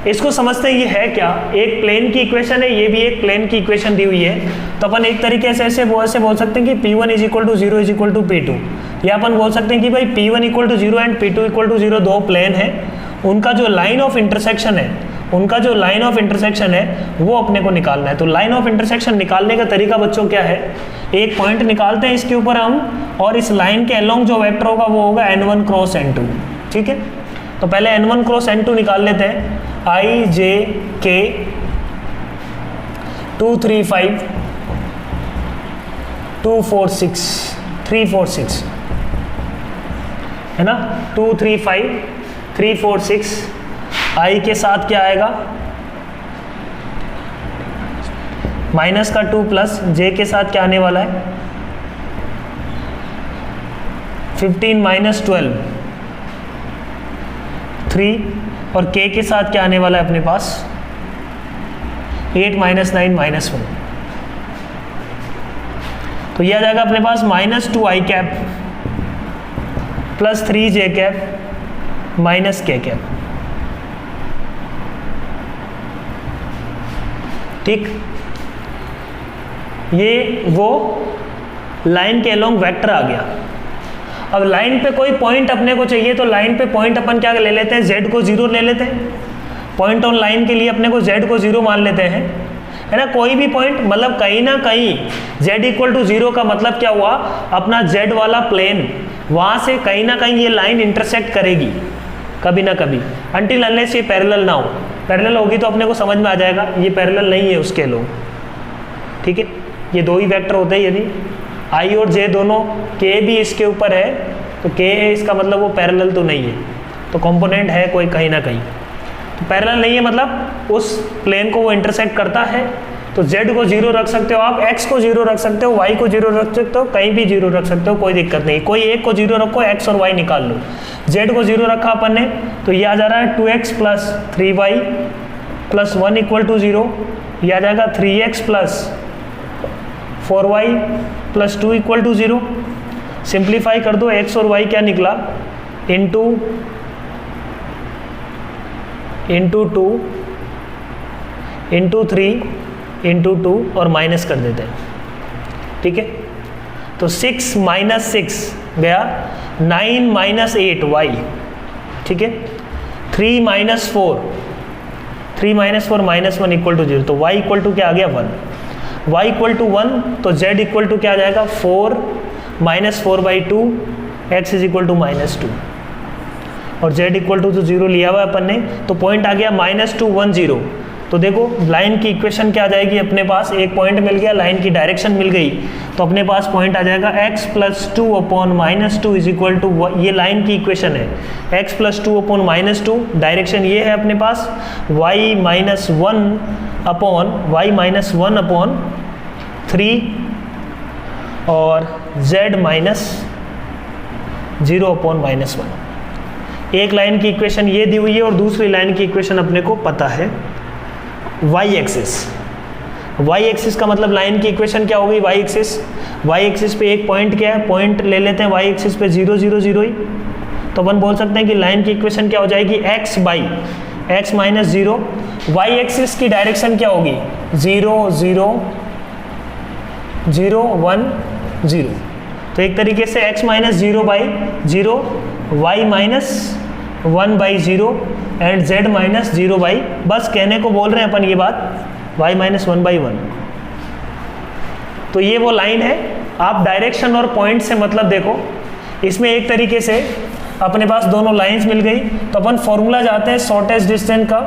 इसको समझते हैं ये है क्या, एक प्लेन की इक्वेशन है, ये भी एक प्लेन की इक्वेशन दी हुई है, तो अपन एक तरीके से ऐसे बोल सकते हैं कि P1 is equal to 0 is equal to P2, या अपन बोल सकते हैं कि भाई P1 equal to 0 and P2 equal to 0 दो प्लेन है, उनका जो लाइन ऑफ इंटरसेक्शन है वो अपने को निकालना है। तो लाइन ऑफ इंटरसेक्शन निकालने का तरीका बच्चों क्या है, एक पॉइंट निकालते हैं इसके ऊपर हम, और इस लाइन के अलोंग जो वेक्टर होगा वो होगा n1 क्रॉस n2, ठीक है। तो पहले n1 क्रॉस n2 निकाल लेते हैं, I J K 2 3 5 2 4 6 3 4 6, है ना, 2 3 5 3 4 6, I के साथ क्या आएगा माइनस का 2 प्लस J के साथ क्या आने वाला है 15 माइनस 12 3, और k के साथ क्या आने वाला है अपने पास 8 माइनस 9 माइनस 1, तो यह आ जाएगा अपने पास -2i cap plus 3j cap minus k cap, ठीक। ये वो लाइन के अलोंग वेक्टर आ गया। अब लाइन पे कोई पॉइंट अपने को चाहिए, तो लाइन पे पॉइंट अपन क्या ले लेते हैं, z को 0 ले लेते हैं, पॉइंट ऑन लाइन के लिए अपने को z को 0 मान लेते हैं, है ना। कोई भी पॉइंट, मतलब कहीं ना कहीं z इक्वल टू 0 का मतलब क्या हुआ, अपना z वाला प्लेन, वहाँ से कहीं ना कहीं ये लाइन इंटरसेक्ट करेगी कभी ना कभी, अनटिल अनलेस ये पैरेलल ना हो। पैरेलल होगी तो अपने को समझ में आ जाएगा ये पैरेलल नहीं है उसके लोग, ठीक है। ये दो ही वेक्टर होते हैं, यदि I और J दोनों, K भी इसके ऊपर है तो K है, इसका मतलब वो पैरेलल तो नहीं है, तो कंपोनेंट है कोई कहीं ना कहीं, तो पैरेलल नहीं है मतलब उस प्लेन को वो इंटरसेक्ट करता है। तो Z को 0 रख सकते हो आप, X को 0 रख सकते हो, Y को 0 रख सकते हो, कहीं भी 0 रख सकते हो, कोई दिक्कत नहीं। कोई एक को 0 रखो, X और Y निकाल लो। Z को 0 रखा अपन ने, तो ये आ जा रहा है 2x plus 3y plus 1 equal to 0, ये आ जाएगा 3x plus 4y plus 2 equal to 0। Simplify कर दो, x और y क्या निकला, इंटू 2 इंटू 3 इंटू 2 और माइनस कर देते हैं, ठीक है। तो 6 माइनस 6 गया 9 माइनस 8 y, ठीक है। 3 minus 4 3 minus 4 minus 1 equal to 0, तो y इक्वल टू क्या आ गया 1, y इक्वल टू 1, तो z इक्वल टू क्या आ जाएगा 4 minus 4/2, x is equal to -2, और z इक्वल टू 0 लिया हुआ है अपन ने, तो पॉइंट आ गया -2 1 0। तो देखो लाइन की इक्वेशन क्या आ जाएगी अपने पास, एक पॉइंट मिल गया, लाइन की डायरेक्शन मिल गई, तो अपने पास पॉइंट आ जाएगा x + 2 upon -2 is equal to, ये लाइन की इक्वेशन है, x + 2 अपॉन -2, डायरेक्शन ये है अपने पास y - 1 अपॉन 3 और z - 0 अपॉन -1। एक लाइन की इक्वेशन ये दी हुई है और दूसरी लाइन की इक्वेशन अपने को पता है y एक्सिस का मतलब लाइन की इक्वेशन क्या होगी, y एक्सिस पे एक पॉइंट क्या है, पॉइंट ले लेते हैं y एक्सिस पे 0 0 0 ही, तो अपन बोल सकते हैं कि लाइन की इक्वेशन क्या हो जाएगी x - 0, y एक्सिस की डायरेक्शन क्या होगी 0 0 0 1 0, तो एक तरीके से x - 0/0, y - 1/0 एंड z - 0, बस कहने को बोल रहे हैं अपन ये बात, y - 1/1। तो ये वो लाइन है। आप डायरेक्शन और पॉइंट से मतलब देखो, इसमें एक तरीके से अपने पास दोनों लाइंस मिल गई, तो अपन फॉर्मूला जाते हैं शॉर्टेस्ट डिस्टेंस का,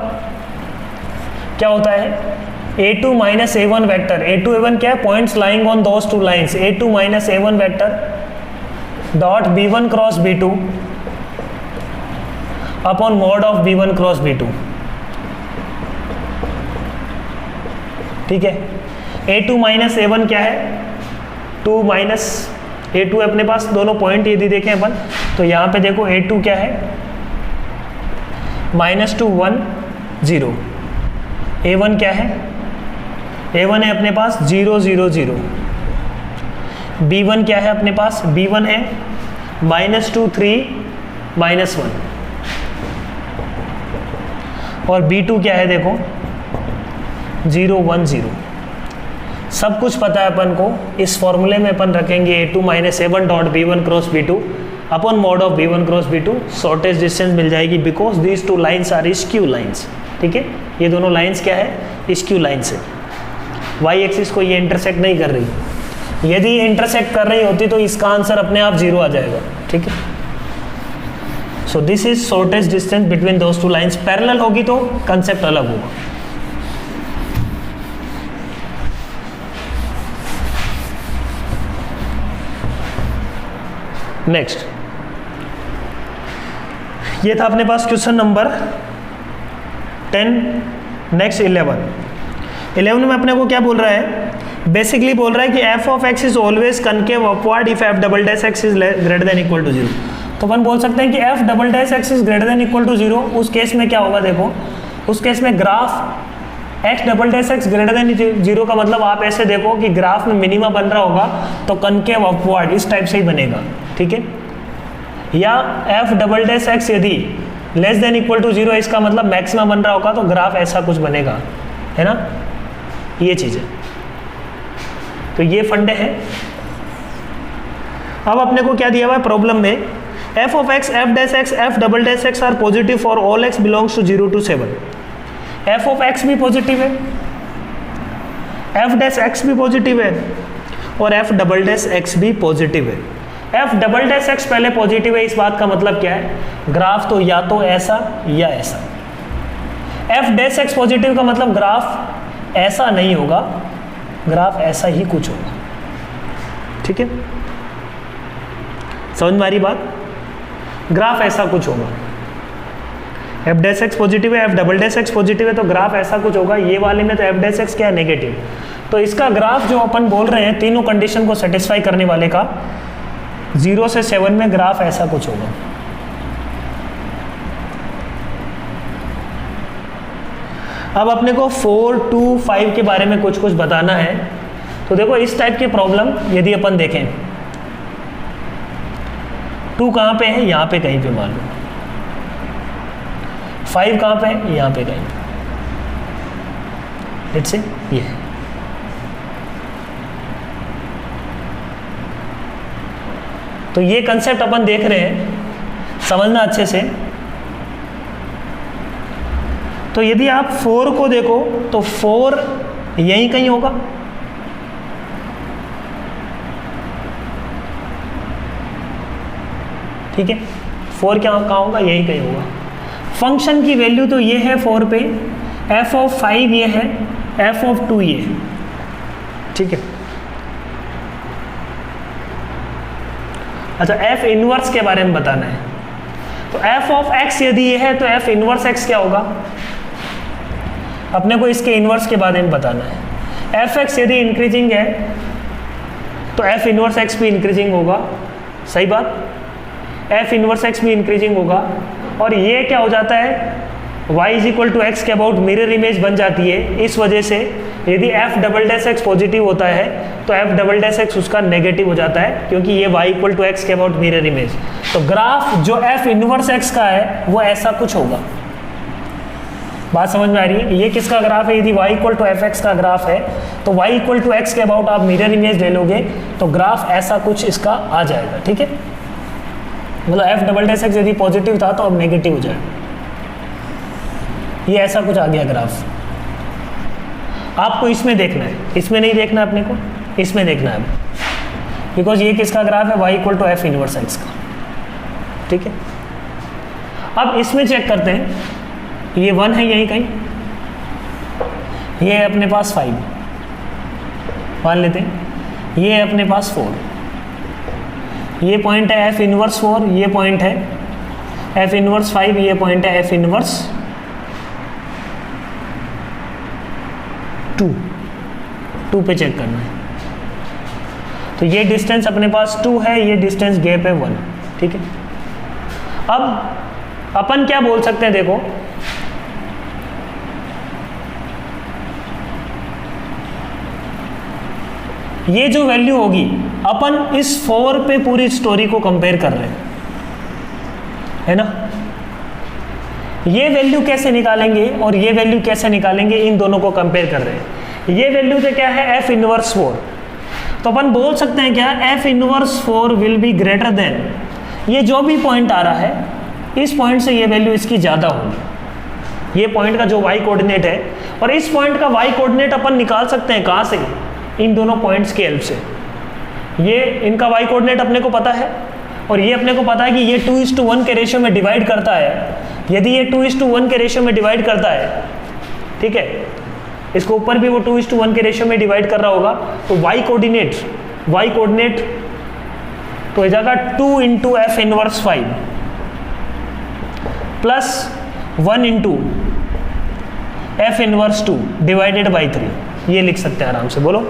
क्या होता है a2 - a1 vector, a2 a1 क्या है, points lying on those two lines, a2 - a1 vector dot b1 cross b2 upon mod of b1 cross b2, ठीक है। a2 - a1 क्या है, 2 माइनस a2 है अपने पास, दोनों पॉइंट यदि देखें अपन, तो यहाँ पे देखो a2 क्या है -2 1 0, a1 क्या है, a1 है अपने पास 0 0 0, b1 क्या है अपने पास, b1 है -2 3 -1, और b2 क्या है देखो 0 1 0। सब कुछ पता है अपन को, इस फॉर्मूले में अपन रखेंगे a2 - a1 dot b1 cross b2 upon mod of b1 cross b2, shortest distance मिल जाएगी because these two lines are skew lines, ठीक है। ये दोनों लाइन्स क्या है, स्क्यू लाइन्स है, y एक्सिस को ये इंटरसेक्ट नहीं कर रही, यदि इंटरसेक्ट कर रही होती तो इसका आंसर अपने आप 0 आ जाएगा, ठीक है। So this is shortest distance between those two lines. Parallel होगी तो कंसेप्ट अलग होगा। नेक्स्ट, ये था अपने पास क्वेश्चन नंबर 10। नेक्स्ट 11 में अपने को क्या बोल रहा है, बेसिकली बोल रहा है कि f of x is always concave upward if f double dash x is greater than equal to 0। तो अपन बोल सकते हैं कि f double dash x is greater than equal to 0, उस केस में क्या होगा देखो, उस केस में graph x double dash x greater than 0 का मतलब आप ऐसे देखो कि ग्राफ में मिनिमा बन रहा होगा तो कनकेव अपवर्ड इस टाइप से ही बनेगा, ठीक है। या f डबल डैश x यदि लेस देन इक्वल टू 0 इसका मतलब मैक्सिमा बन रहा होगा तो ग्राफ ऐसा कुछ बनेगा, है ना, ये चीज़ है। तो ये फंडे हैं। अब अपने को क्या दिया हुआ है प्रॉब्लम में, f of x, f dash x, f double dash x are positive for all x belongs to 0 to 7। f of x भी पॉजिटिव है, f डैश x भी पॉजिटिव है और f डबल डैश x भी positive है। f double dash x पहले positive है, इस बात का मतलब क्या है, ग्राफ तो या तो ऐसा या ऐसा। f डैश x पॉजिटिव का मतलब ग्राफ ऐसा नहीं होगा, ग्राफ ऐसा ही कुछ होगा, ठीक है। समझ में आ रही बात, ग्राफ ऐसा कुछ होगा। f डैश x पॉजिटिव है, f double dash x positive है, तो ग्राफ ऐसा कुछ होगा। ये वाले में तो f डैश x क्या है, नेगेटिव। तो इसका ग्राफ जो अपन बोल रहे हैं तीनों कंडीशन को सेटिस्फाई करने वाले का 0 से 7 में ग्राफ ऐसा कुछ होगा। अब अपने को 4 2 5 के बारे में कुछ कुछ बताना है। तो देखो इस टाइप की प्रॉब्लम यदि अपन देखें, 2 कहाँ पे है, यहाँ पे कहीं पे मान लो, 5 कहाँ पे है, यहाँ पे कहीं पे, लेट्स से ये है। तो ये कंसेप्ट अपन देख रहे हैं, समझना अच्छे से। तो यदि आप 4 को देखो तो 4 यहीं कहीं होगा, ठीक है। 4 क्या कहाँ होगा, यहीं कहीं होगा। फंक्शन की वैल्यू तो ये है 4 पे, f ऑफ 5 ये है, f ऑफ 2 ये है, ठीक है। अच्छा, f इनवर्स के बारे में बताना है, तो f ऑफ x यदि ये है तो f इनवर्स x क्या होगा, अपने को इसके इनवर्स के बारे में बताना है। f(x) यदि इंक्रीजिंग है तो f इनवर्स x भी इंक्रीजिंग होगा, सही बात, f इनवर्स x भी इंक्रीजिंग होगा। और ये क्या हो जाता है, y is equal to x के अबाउट मिरर इमेज बन जाती है। इस वजह से यदि f double dash x positive होता है तो f डबल डैश x उसका नेगेटिव हो जाता है, क्योंकि ये y इक्वल टू एक्स के अबाउट मिरर इमेज। तो ग्राफ जो f इनवर्स x का है वो ऐसा कुछ होगा। बात समझ में आ रही है? ये किसका ग्राफ है, यदि y equal to f x का ग्राफ है तो y इक्वल टू एक्स के अबाउट आप मिरर इमेज ले लोगे तो ग्राफ ऐसा कुछ इसका आ जाएगा, ठीक है। मतलब f डबल डैश एक्स यदि पॉजिटिव था तो अब नेगेटिव हो जाएगा, ये ऐसा कुछ आ गया ग्राफ। आपको इसमें देखना है, इसमें नहीं देखना अपने को, इसमें देखना है, बिकॉज ये किसका ग्राफ है, y equal to f inverse x का, ठीक है। अब इसमें चेक करते हैं, ये 1 है यहीं कहीं, ये है अपने पास 5 मान लेते हैं, ये है अपने पास 4, ये पॉइंट है f इनवर्स 4, ये पॉइंट है f इनवर्स 5, ये पॉइंट है f इनवर्स 2 पे चेक करना है। तो ये डिस्टेंस अपने पास 2 है, ये डिस्टेंस गैप है 1, ठीक है। अब अपन क्या बोल सकते हैं, देखो ये जो वैल्यू होगी, अपन इस 4 पे पूरी स्टोरी को कंपेयर कर रहे हैं, है ना। ये वैल्यू कैसे निकालेंगे और ये वैल्यू कैसे निकालेंगे, इन दोनों को कंपेयर कर रहे हैं। ये वैल्यू तो क्या है, f इनवर्स 4, तो अपन बोल सकते हैं क्या, f inverse 4 will be greater then, ये जो भी पॉइंट आ रहा है इस पॉइंट से ये वैल्यू इसकी ज़्यादा होगी, ये पॉइंट का जो y कोऑर्डिनेट है, और इस पॉइंट का y कोऑर्डिनेट अपन निकाल सकते हैं कहाँ से, इन दोनों पॉइंट्स की हेल्प से। ये इनका y कोऑर्डिनेट अपने को पता है, और ये अपने को पता है कि ये 2:1 के रेशियो में डिवाइड करता है। यदि ये 2:1 के रेशियो में डिवाइड करता है, ठीक है, इसको ऊपर भी वो 2:1 के रेशियो में डिवाइड कर रहा होगा, तो y कोऑर्डिनेट तो हो जाएगा 2 into F inverse 5 plus 1 into F inverse 2 divided by 3, ये लिख सकते हैं आराम से, बोलो।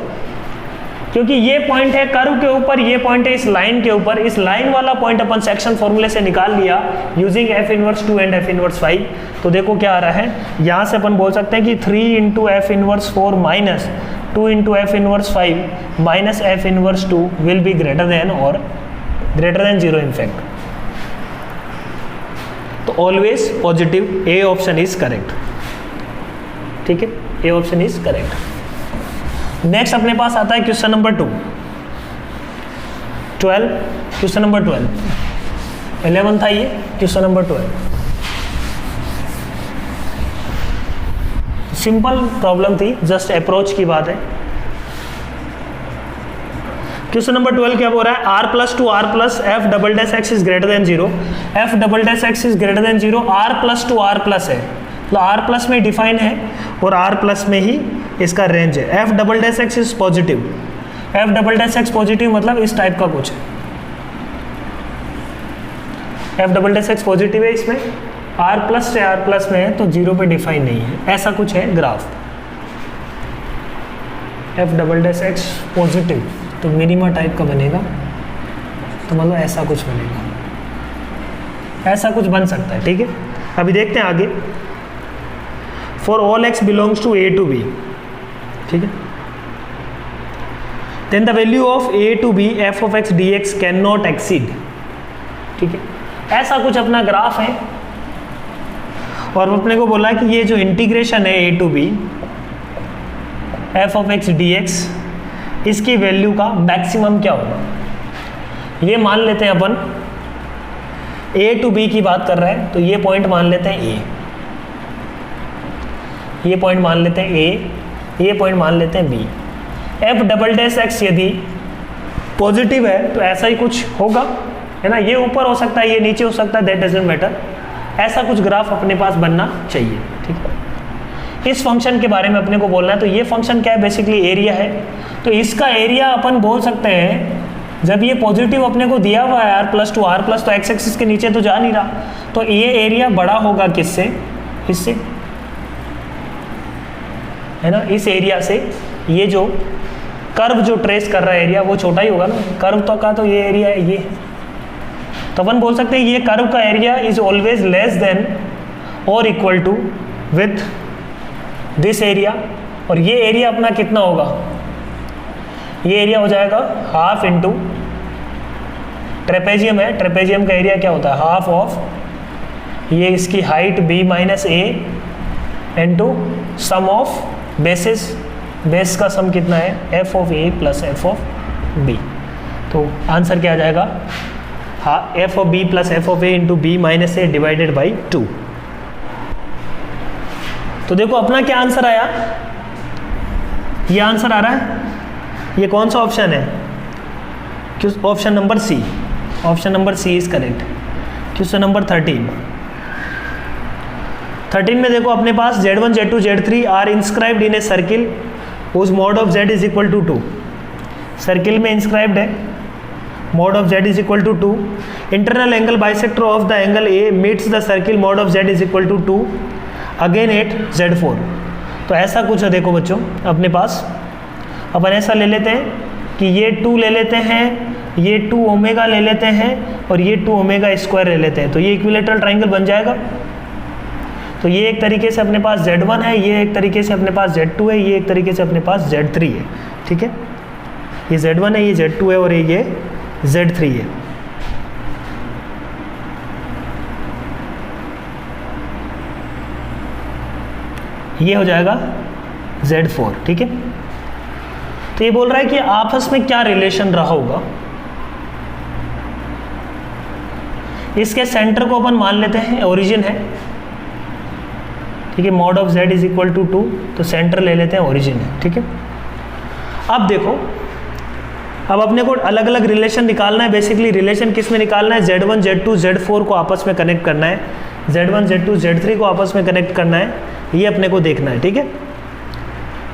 क्योंकि ये पॉइंट है कर्व के ऊपर, ये पॉइंट है इस लाइन के ऊपर, इस लाइन वाला पॉइंट अपन सेक्शन फॉर्मूले से निकाल लिया using F inverse 2 and F inverse 5। तो देखो क्या आ रहा है, यहाँ से अपन बोल सकते हैं कि 3 into F inverse 4 minus 2 into F inverse 5 minus F inverse 2 will be greater then और ग्रेटर देन 0 इनफैक्ट। तो always positive, A option is correct, ठीक है, A option is correct. Next अपने पास आता है क्वेश्चन नंबर 12, क्वेश्चन नंबर 12, 11 था ये, question number 12। Simple problem थी, जस्ट अप्रोच की बात है। क्वेश्चन नंबर 12 क्या बोल रहा है, r plus to r plus f double dash x is greater than 0, f double dash x is greater than 0, r plus to r plus है, तो r प्लस में डिफाइन है और r प्लस में ही इसका रेंज है। F double dash x is positive, F double dash x positive मतलब इस टाइप का कुछ है, F double dash x positive है, इसमें r प्लस से r प्लस में है तो 0 पे डिफाइन नहीं है, ऐसा कुछ है graph. F double dash x positive तो मिनिमा टाइप का बनेगा, तो मतलब ऐसा कुछ बनेगा, ऐसा कुछ बन सकता है, ठीक है। अभी देखते हैं आगे। For all x belongs to a to b, ठीक है, then the value of a to b f of x d x can not exceed, ठीक है, ऐसा कुछ अपना ग्राफ है। और अपने को बोला कि ये जो इंटीग्रेशन है a to b f of x d x, इसकी वैल्यू का मैक्सिमम क्या होगा, ये मान लेते हैं अपन ए टू बी की बात कर रहे हैं, तो ये पॉइंट मान लेते हैं ए, ये पॉइंट मान लेते हैं ए, ये पॉइंट मान लेते हैं b. F double dash x यदि पॉजिटिव है तो ऐसा ही कुछ होगा, है ना, ये ऊपर हो सकता है, ये नीचे हो सकता है, दैट डजंट मैटर, ऐसा कुछ ग्राफ अपने पास बनना चाहिए, ठीक है। इस फंक्शन के बारे में अपने को बोलना है, तो ये फंक्शन क्या है, बेसिकली एरिया है। तो इसका एरिया अपन बोल सकते हैं, जब ये पॉजिटिव अपने को दिया हुआ है r+2 r+, तो एक्स एक्सिस के नीचे तो जा नहीं रहा, तो ये एरिया बड़ा होगा किससे, इससे, है ना, इस एरिया से। ये जो कर्व जो ट्रेस कर रहा है एरिया वो छोटा ही होगा ना, कर्व तो का तो ये एरिया है, ये तो अपन बोल सकते हैं ये कर्व का area is always less than और equal to with this area. और ये एरिया अपना कितना होगा, ये एरिया हो जाएगा हाफ इंटू ट्रेपेजियम है, ट्रेपेजियम का एरिया क्या होता है, हाफ ऑफ ये इसकी height b minus a into sum of bases, base का सम कितना है, f of a plus f of b। तो आंसर क्या आ जाएगा, हाँ, f of b plus f of a into b minus a divided by 2। तो देखो अपना क्या आंसर आया, ये आंसर आ रहा है, ये कौन सा ऑप्शन है, option number c, option number C is correct. Question number 13 में देखो अपने पास Z1 Z2 Z3 are inscribed in a circle whose mod of z is equal to 2। Circle में इंस्क्राइब्ड है, mod of z is equal to 2, internal angle bisector of the angle A meets the circle, mod of z is equal to 2 again at Z4। तो ऐसा कुछ है देखो बच्चों अपने पास, अपन ऐसा ले लेते हैं कि ये 2 ले लेते हैं, ये 2 ओमेगा ले लेते हैं और ये 2 ओमेगा स्क्वायर ले लेते हैं, तो ये इक्विलेटरल ट्राइंगल बन जाएगा। तो ये एक तरीके से अपने पास Z1 है, ये एक तरीके से अपने पास Z2 है, ये एक तरीके से अपने पास Z3 है, ठीक है, ये Z1 है, ये Z2 है और ये Z3 है। ये हो जाएगा Z4, ठीक है। तो ये बोल रहा है कि आपस में क्या रिलेशन रहा होगा, इसके सेंटर को अपन मान लेते हैं ओरिजिन है, ठीक है, mod of z is equal to 2, तो सेंटर ले लेते हैं ओरिजिन है, ठीक है। अब देखो, अब अपने को अलग अलग रिलेशन निकालना है, बेसिकली रिलेशन किस में निकालना है, Z1 Z2 Z4 को आपस में कनेक्ट करना है, Z1 Z2 Z3 को आपस में कनेक्ट करना है, ये अपने को देखना है, ठीक है।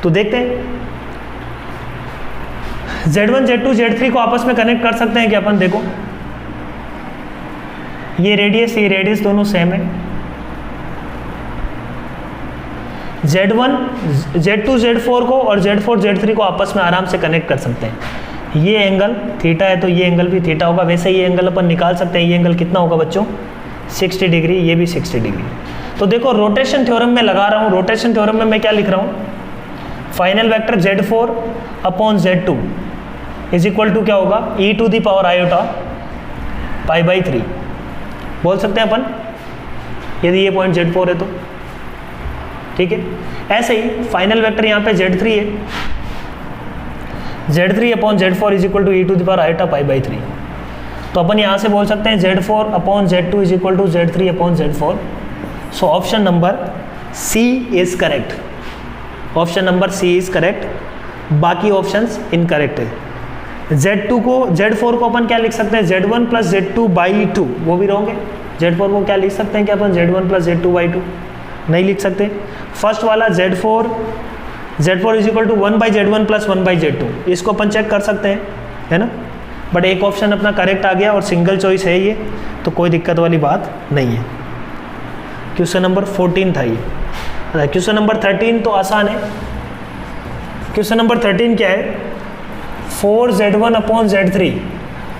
तो देखते हैं Z1 Z2 Z3 को आपस में कनेक्ट कर सकते हैं क्या अपन, देखो ये रेडियस दोनों सेम है, Z1 Z2 Z4 को और Z4 Z3 को आपस में आराम से कनेक्ट कर सकते हैं। ये एंगल थीटा है तो ये एंगल भी थीटा होगा, वैसे ये एंगल अपन निकाल सकते हैं, ये एंगल कितना होगा बच्चों, 60 डिग्री, ये भी 60 डिग्री। तो देखो रोटेशन थ्योरम में लगा रहा हूँ, रोटेशन थ्योरम में मैं क्या लिख रहा हूँ, final vector Z4 upon Z2 is equal to क्या होगा, e to the power iota π/3 बोल सकते हैं अपन, यदि ये पॉइंट Z4 है तो, ठीक है। ऐसे ही फाइनल वेक्टर यहाँ पे Z3 है, Z3 upon Z4 is equal to e to the power iota π/3। तो अपन यहाँ से बोल सकते हैं Z4 upon Z2 is equal to Z3 upon Z4। So option number C is correct, option number C is correct, बाकी options incorrect है। Z2 को Z4 को अपन क्या लिख सकते हैं, Z1 प्लस Z2/2, वो भी रहोगे। Z4 को क्या लिख सकते हैं कि अपन Z1 प्लस Z2/2 नहीं लिख सकते। फर्स्ट वाला Z4 is equal to 1/Z1 plus 1/Z2, इसको अपन चेक कर सकते हैं, है ना। बट एक ऑप्शन अपना करेक्ट आ गया और सिंगल चॉइस है ये, तो कोई दिक्कत वाली बात नहीं है। क्वेश्चन नंबर 14 था ये। क्वेश्चन नंबर 13 तो आसान है। क्वेश्चन नंबर 13 क्या है, 4Z1 अपॉन Z3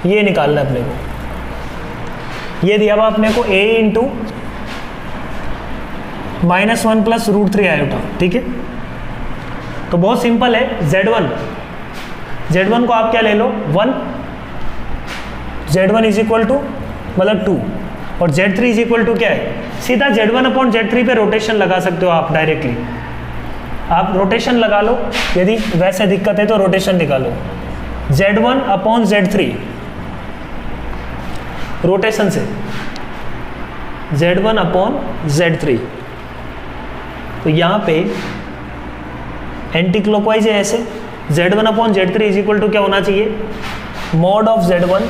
ये निकालना है अपने को। ये दिया हुआ अपने को a इंटू -1 प्लस √3 आयोटा, ठीक है। तो बहुत सिंपल है, Z1 को आप क्या ले लो 1, Z1 इज इक्वल टू मतलब 2 और Z3 इज इक्वल टू क्या है, सीधा Z1 अपॉन Z3 पे रोटेशन लगा सकते हो आप डायरेक्टली। आप रोटेशन लगा लो, यदि वैसे दिक्कत है तो रोटेशन निकालो। Z1 अपॉन Z3 रोटेशन से Z1 अपॉन Z3 तो यहाँ पे एंटी क्लॉकवाइज है ऐसे, Z1 upon Z3 is equal to क्या होना चाहिए, mod of Z1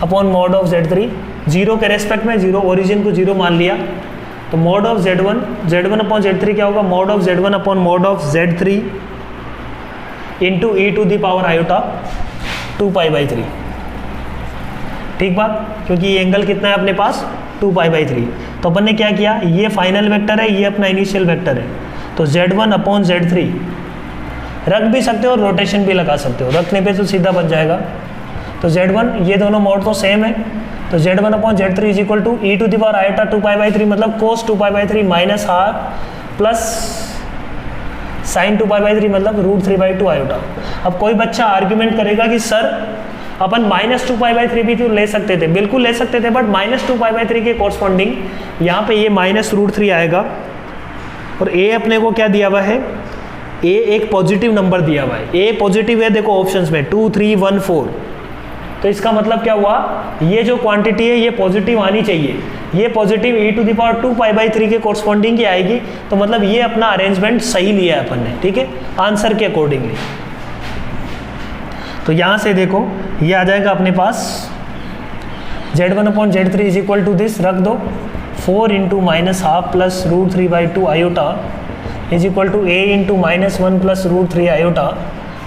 upon mod of Z3, zero के रेस्पेक्ट में, जीरो ओरिजिन को जीरो मान लिया, तो mod of Z1 upon Z3 क्या होगा, mod of Z1 upon mod of Z3 into e to the power iota 2π/3। ठीक बात, क्योंकि ये एंगल कितना है अपने पास 2π/3। तो अपन ने क्या किया, ये फाइनल वेक्टर है, ये अपना इनिशियल वेक्टर है, तो Z1 अपॉन Z3 रख भी सकते हो और रोटेशन भी लगा सकते हो, रखने पे तो सीधा बन जाएगा। तो Z1, ये दोनों मोड तो सेम है, तो Z1 upon Z3 is equal to e to the power iota 2π/3 मतलब cos 2π/3 minus half plus sine 2π/3 मतलब √3/2 आयोटा। अब कोई बच्चा आर्ग्यूमेंट करेगा कि सर अपन माइनस 2π/3 भी तो ले सकते थे, बिल्कुल ले सकते थे, बट माइनस 2π/3 के कॉरस्पॉन्डिंग यहाँ पे ये माइनस √3 आएगा, और a अपने को क्या दिया हुआ है, a एक पॉजिटिव नंबर दिया हुआ है, a पॉजिटिव है, देखो ऑप्शंस में 2 3 1 4, तो इसका मतलब क्या हुआ, ये जो क्वांटिटी है ये पॉजिटिव आनी चाहिए, ये positive e to the power 2π/3 के कॉरस्पॉन्डिंग की आएगी, तो मतलब ये अपना अरेंजमेंट सही लिया है अपन ने, ठीक है, आंसर के अकॉर्डिंगली। तो यहाँ से देखो ये आ जाएगा अपने पास Z1 upon Z3 is equal to this, रख दो 4 into minus half plus √3/2 iota is equal to a into -1 plus √3 iota.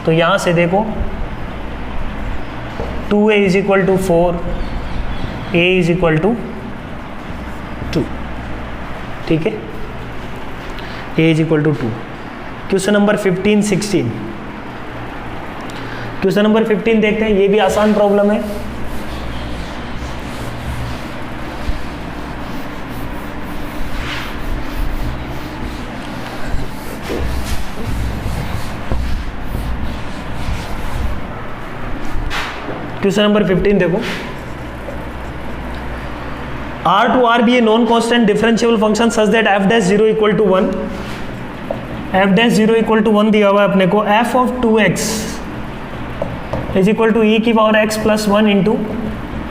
तो यहाँ से देखो 2a is equal to 4, a is equal to 2, ठीक है, a is equal to 2। Question number 15 16, question number 15 देखते हैं, ये भी आसान प्रॉब्लम है। क्वेश्चन नंबर 15 देखो, R to R be a non-constant differentiable function such that f dash 0 equal to 1, f dash 0 equal to 1 दिया हुआ है अपने को, f of 2x is equal to e की power x plus 1 into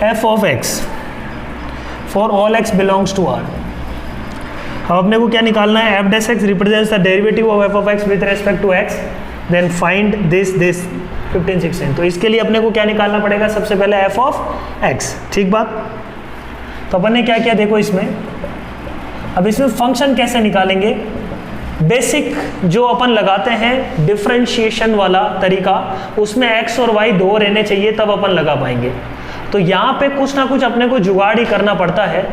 f of x for all x belongs to R। अब अपने को क्या निकालना है, f dash x represents the derivative of f of x with respect to x, then find this 15 16। तो इसके लिए अपने को क्या निकालना पड़ेगा, सबसे पहले f of x, ठीक बात। तो अपन ने क्या किया देखो इसमें, अब इसमें फंक्शन कैसे निकालेंगे, बेसिक जो अपन लगाते हैं डिफरेंशिएशन वाला तरीका, उसमें x और y दो रहने चाहिए तब अपन लगा पाएंगे। तो यहाँ पे कुछ ना कुछ अपने को जुगाड़ ही करना पड़ता है,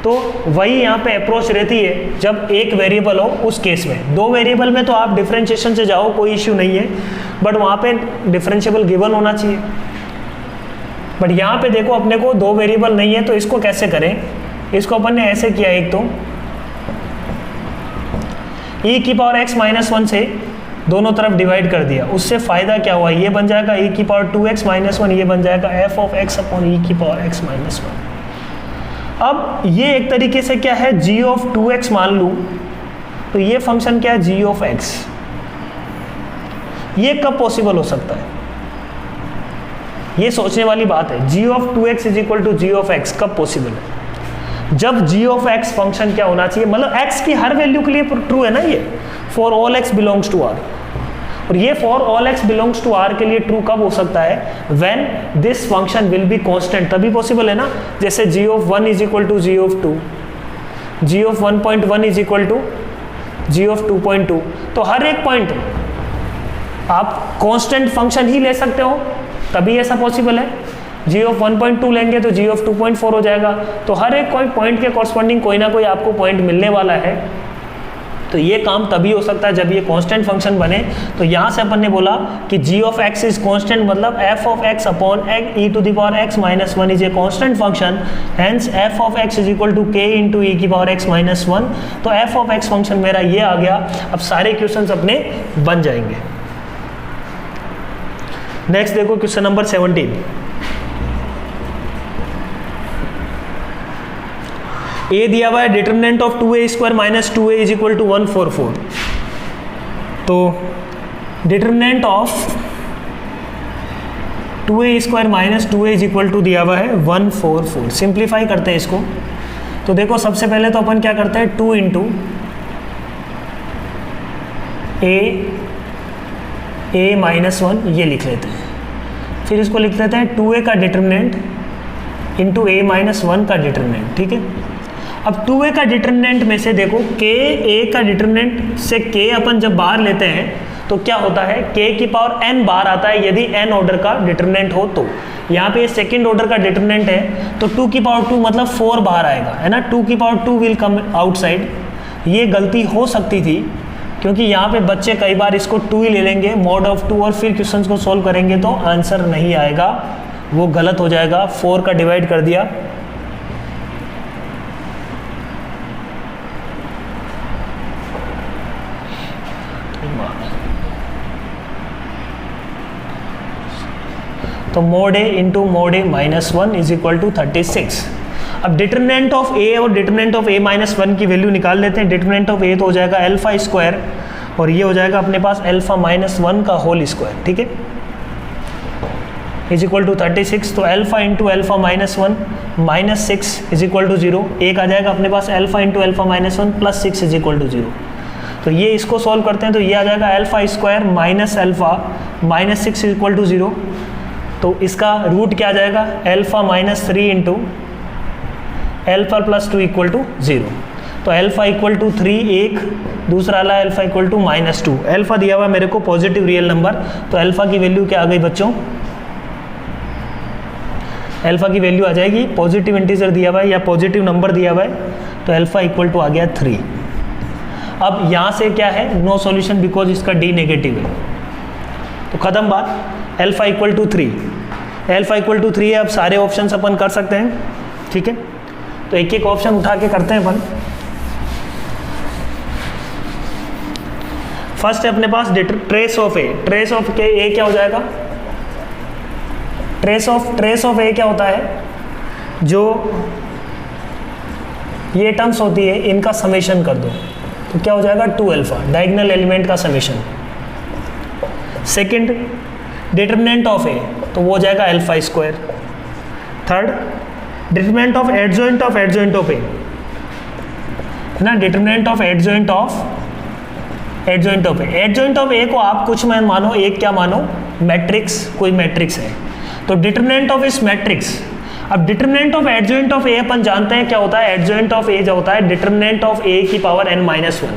तो वही यहाँ पे अप्रोच रहती है जब एक वेरिएबल हो उस केस में। दो वेरिएबल में तो आप डिफरेंशिएशन से जाओ, कोई इश्यू नहीं है, बट वहाँ पे डिफरेंशिएबल गिवन होना चाहिए। बट यहाँ पे देखो अपने को दो वेरिएबल नहीं है, तो इसको कैसे करें, इसको अपन ने ऐसे किया, एक तो e की पावर x माइनस 1 से दोनों तरफ डिवाइड कर दिया, उससे फ़ायदा क्या हुआ, ये बन जाएगा e की पावर 2x माइनस 1, ये बन जाएगा f of x upon e की पावर x माइनस 1। अब ये एक तरीके से क्या है, g ऑफ 2x मान लूँ, तो ये फंक्शन क्या है, g ऑफ x। ये कब पॉसिबल हो सकता है, ये सोचने वाली बात है। g of 2x is equal to g of x कब पॉसिबल है, जब g ऑफ x फंक्शन क्या होना चाहिए, मतलब x की हर वैल्यू के लिए ट्रू है ना, ये for all x belongs to r, और ये for all x belongs to r के लिए ट्रू कब हो सकता है, when this function will be constant, तभी पॉसिबल है ना। जैसे g of 1 is equal to g of 2, g of 1.1 is equal to g of 2.2, तो हर एक पॉइंट आप कांस्टेंट फंक्शन ही ले सकते हो, तभी ऐसा पॉसिबल है। g ऑफ 1.2 लेंगे तो g ऑफ 2.4 हो जाएगा, तो हर एक कोई पॉइंट के कॉरस्पॉन्डिंग कोई ना कोई आपको पॉइंट मिलने वाला है। तो ये काम तभी हो सकता है जब ये कांस्टेंट फंक्शन बने। तो यहाँ से अपन ने बोला कि g ऑफ x इज कांस्टेंट, मतलब f of x upon e to the power x minus 1 is a constant function, hence f of x is equal to k into e की पावर x माइनस 1। तो f of x function मेरा ये आ गया। अब सारे questions अपने बन जाएंगे। नेक्स्ट देखो क्वेश्चन नंबर 17। ए दिया हुआ है, determinant of 2a square minus 2a is equal to 144। तो determinant of 2a square minus 2a is equal to दिया हुआ है 144। सिंप्लीफाई करते हैं इसको। तो देखो सबसे पहले तो अपन क्या करते हैं, 2 इंटू ए माइनस 1 ये लिख लेते हैं। फिर इसको लिख लेते हैं 2a का डिटर्मिनेंट इंटू a माइनस 1 का डिटर्मिनेंट, ठीक है। अब 2a का डिटर्मिनेंट में से देखो k a का डिटर्मिनेंट से k अपन जब बाहर लेते हैं तो क्या होता है, k की पावर n बाहर आता है यदि n ऑर्डर का डिटर्मिनेंट हो तो। यहाँ पे सेकंड ऑर्डर का डिटर्मिनेंट है तो 2 की पावर 2 मतलब 4 बाहर आएगा, है ना। 2 की पावर 2 विल कम आउटसाइड। ये गलती हो सकती थी क्योंकि यहाँ पे बच्चे कई बार इसको 2 ही ले लेंगे मॉड ऑफ 2 और फिर क्वेश्चंस को सॉल्व करेंगे तो आंसर नहीं आएगा, वो गलत हो जाएगा। 4 का डिवाइड कर दिया, तो mod a into mod a minus 1 is equal to 36। अब डिटर्मिनेंट ऑफ ए और डिटर्मिनेंट ऑफ ए माइनस 1 की वैल्यू निकाल लेते हैं। डिटर्मिनेंट ऑफ ए तो हो जाएगा अल्फा स्क्वायर और ये हो जाएगा अपने पास अल्फा माइनस 1 का होल स्क्वायर, ठीक है, इज इक्वल टू 36। तो alpha into alpha minus 1 minus 6 is equal to 0। एक आ जाएगा अपने पास alpha into alpha minus 1 plus 6 is equal to 0। तो ये इसको सॉल्व करते हैं तो ये आ जाएगा alpha square minus alpha minus 6 is equal to 0। तो इसका रूट क्या आ जाएगा, alpha minus 3 into alpha plus 2 equal to 0। तो अल्फा इक्वल टू 3 एक, दूसरा वाला alpha equal to minus 2। Alpha दिया हुआ मेरे को पॉजिटिव रियल नंबर, तो अल्फा की वैल्यू क्या आ गई बच्चों, अल्फा की वैल्यू आ जाएगी, पॉजिटिव इंटीजर दिया हुआ है या पॉजिटिव नंबर दिया हुआ है तो अल्फा इक्वल टू आ गया 3। अब यहाँ से क्या है, नो सॉल्यूशन बिकॉज इसका डी नेगेटिव है, तो खत्म बात। Alpha equal to 3, alpha equal to 3 है। अब सारे ऑप्शंस अपन कर सकते हैं, ठीक है। तो एक एक ऑप्शन उठा के करते हैं अपन। फर्स्ट है अपने पास trace of a. Trace of के ए क्या हो जाएगा, ट्रेस ऑफ ए क्या होता है, जो ये टर्म्स होती है इनका समेशन कर दो तो क्या हो जाएगा 2 अल्फा, डायगोनल एलिमेंट का समेशन। सेकंड डिटर्मिनेंट ऑफ ए तो वो हो जाएगा alpha square. Third determinant of adjoint of a है ना, determinant of adjoint of a. Adjoint of a को आप कुछ में मानो, एक क्या मानो, मैट्रिक्स, कोई मैट्रिक्स है तो डिटर्मिनेंट ऑफ इस मैट्रिक्स। अब डिटर्मिनेंट ऑफ एडजॉइंट ऑफ ए अपन जानते हैं क्या होता है, एडजॉइंट ऑफ ए जो होता है डिटर्मिनेंट ऑफ ए की पावर n माइनस 1।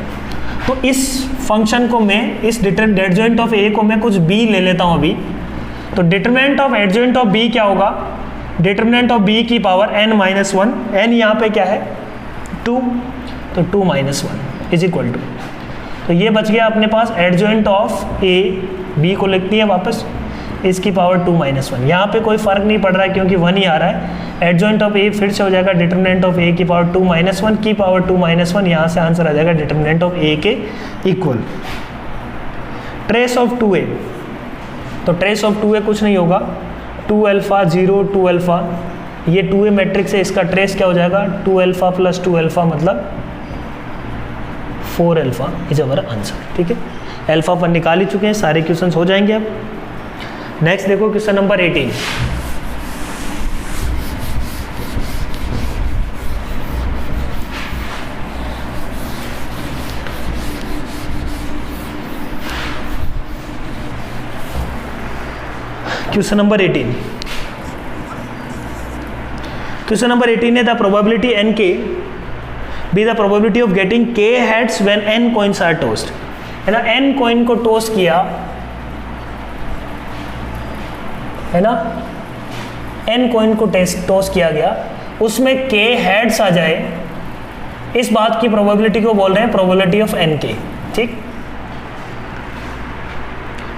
तो इस फंक्शन को मैं, इस एडजॉइंट ऑफ ए को मैं कुछ b ले लेता हूँ अभी। तो determinant of adjoint of b क्या होगा, डिटर्मिनेंट ऑफ b की पावर n माइनस 1, n यहाँ पे क्या है 2, तो 2 माइनस 1 इज इक्वल टू, तो ये बच गया अपने पास एडजॉइंट ऑफ ए, b को लिखती है वापस, इसकी पावर 2 माइनस 1। यहाँ पे कोई फर्क नहीं पड़ रहा है क्योंकि 1 ही आ रहा है। एडजॉइंट ऑफ ए फिर से हो जाएगा डिटर्मिनेंट ऑफ ए की पावर 2 माइनस 1 की पावर 2 माइनस 1, यहाँ से आंसर आ जाएगा डिटर्मिनेंट ऑफ ए के इक्वल। ट्रेस ऑफ 2a, तो ट्रेस ऑफ 2a कुछ नहीं होगा, 2 अल्फा 0 2 अल्फा, ये 2a मैट्रिक्स है, इसका ट्रेस क्या हो जाएगा 2 अल्फा प्लस 2 अल्फा मतलब 4 अल्फा इज अवर आंसर, ठीक है। अल्फा पर निकाल ही चुके हैं, सारे क्वेश्चंस हो जाएंगे। अब नेक्स्ट देखो question number 18। Question number 18, question number 18 है the probability n k be the probability of getting k heads when n coins are tossed, है ना। n कॉइन को टॉस किया, है ना, n कॉइन को टॉस किया गया, उसमें k हेड्स आ जाए, इस बात की प्रोबेबिलिटी को बोल रहे हैं प्रोबेबिलिटी ऑफ n k, ठीक।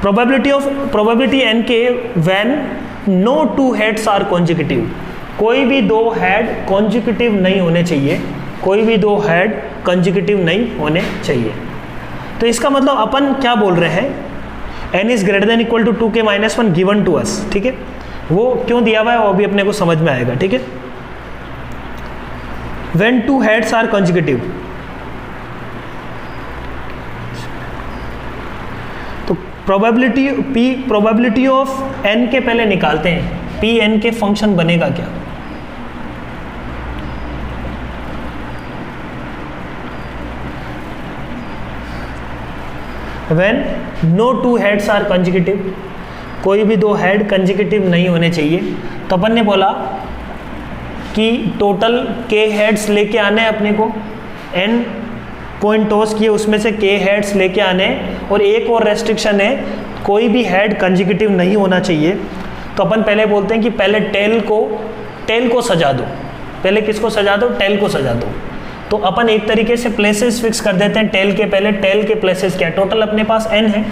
Probability n k when no 2 heads are consecutive, कोई भी 2 हेड कॉन्जिक्यूटिव नहीं होने चाहिए, कोई भी 2 हेड कॉन्जिक्यूटिव नहीं होने चाहिए। तो इसका मतलब अपन क्या बोल रहे हैं, n is greater than equal to 2k minus 1 given to us, ठीक है। वो क्यों दिया हुआ है वो अभी अपने को समझ में आएगा, ठीक है। व्हेन 2 हेड्स आर कॉन्जिक्यूटिव, तो प्रोबेबिलिटी ऑफ n के पहले निकालते हैं, p n के फंक्शन बनेगा क्या, when no two heads are consecutive, कोई भी दो हेड कंजिक्यूटिव नहीं होने चाहिए। तो अपन ने बोला कि टोटल के हेड्स लेके आने हैं अपने को, n पॉइंट टॉस किए उसमें से के हेड्स लेके आने, और एक और रेस्ट्रिक्शन है, कोई भी हेड कंजिक्यूटिव नहीं होना चाहिए। तो अपन पहले बोलते हैं कि पहले टेल को सजा दो। पहले किसको सजा दो? टेल को सजा दो। तो अपन एक तरीके से प्लेसेस फिक्स कर देते हैं टेल के पहले। टेल के प्लेसेस क्या है? टोटल अपने पास n है,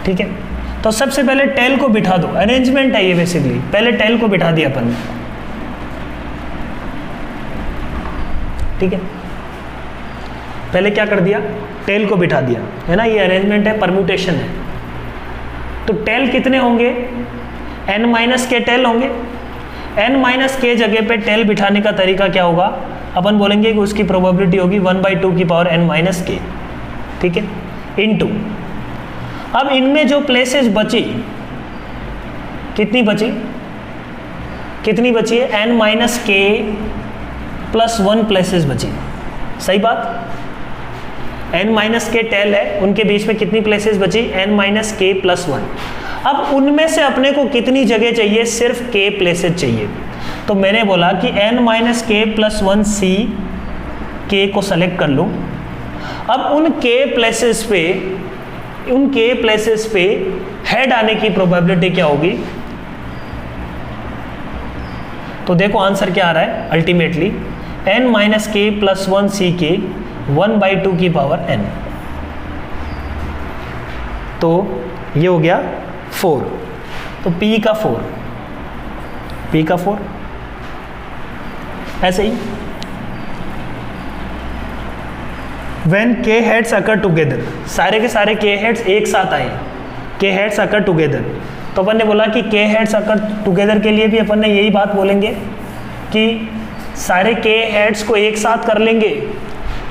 ठीक है। तो सबसे पहले टेल को बिठा दो, अरेंजमेंट है ये बेसिकली। पहले टेल को बिठा दिया अपन ने, ठीक है। पहले क्या कर दिया? टेल को बिठा दिया, है ना। ये अरेंजमेंट है, परम्यूटेशन है। तो टेल कितने होंगे? n माइनस के टेल होंगे। n माइनस के जगह पे टेल बिठाने का तरीका क्या होगा? अपन बोलेंगे कि उसकी प्रोबेबिलिटी होगी 1/2 की पावर n माइनस के, ठीक है, इनटू। अब इनमें जो प्लेसेस बची, कितनी बची? कितनी बची है? n माइनस के प्लस 1 प्लेसेस बची। सही बात। n माइनस के टेल है, उनके बीच में कितनी प्लेसेस बची? n माइनस के प्लस 1। अब उनमें से अपने को कितनी जगह चाहिए? सिर्फ k प्लेसेस चाहिए। तो मैंने बोला कि n माइनस के प्लस 1 c k को सेलेक्ट कर लो। अब उन k प्लेसेस पे हेड आने की प्रोबेबिलिटी क्या होगी? तो देखो आंसर क्या आ रहा है अल्टीमेटली, n माइनस के प्लस 1 c के 1/2 की पावर n। तो ये हो गया 4। तो p का 4 ऐसे ही। When k heads occur together, सारे के सारे k heads एक साथ आए, k heads occur together। तो अपन ने बोला कि k heads occur together के लिए भी अपन ने यही बात बोलेंगे कि सारे k heads को एक साथ कर लेंगे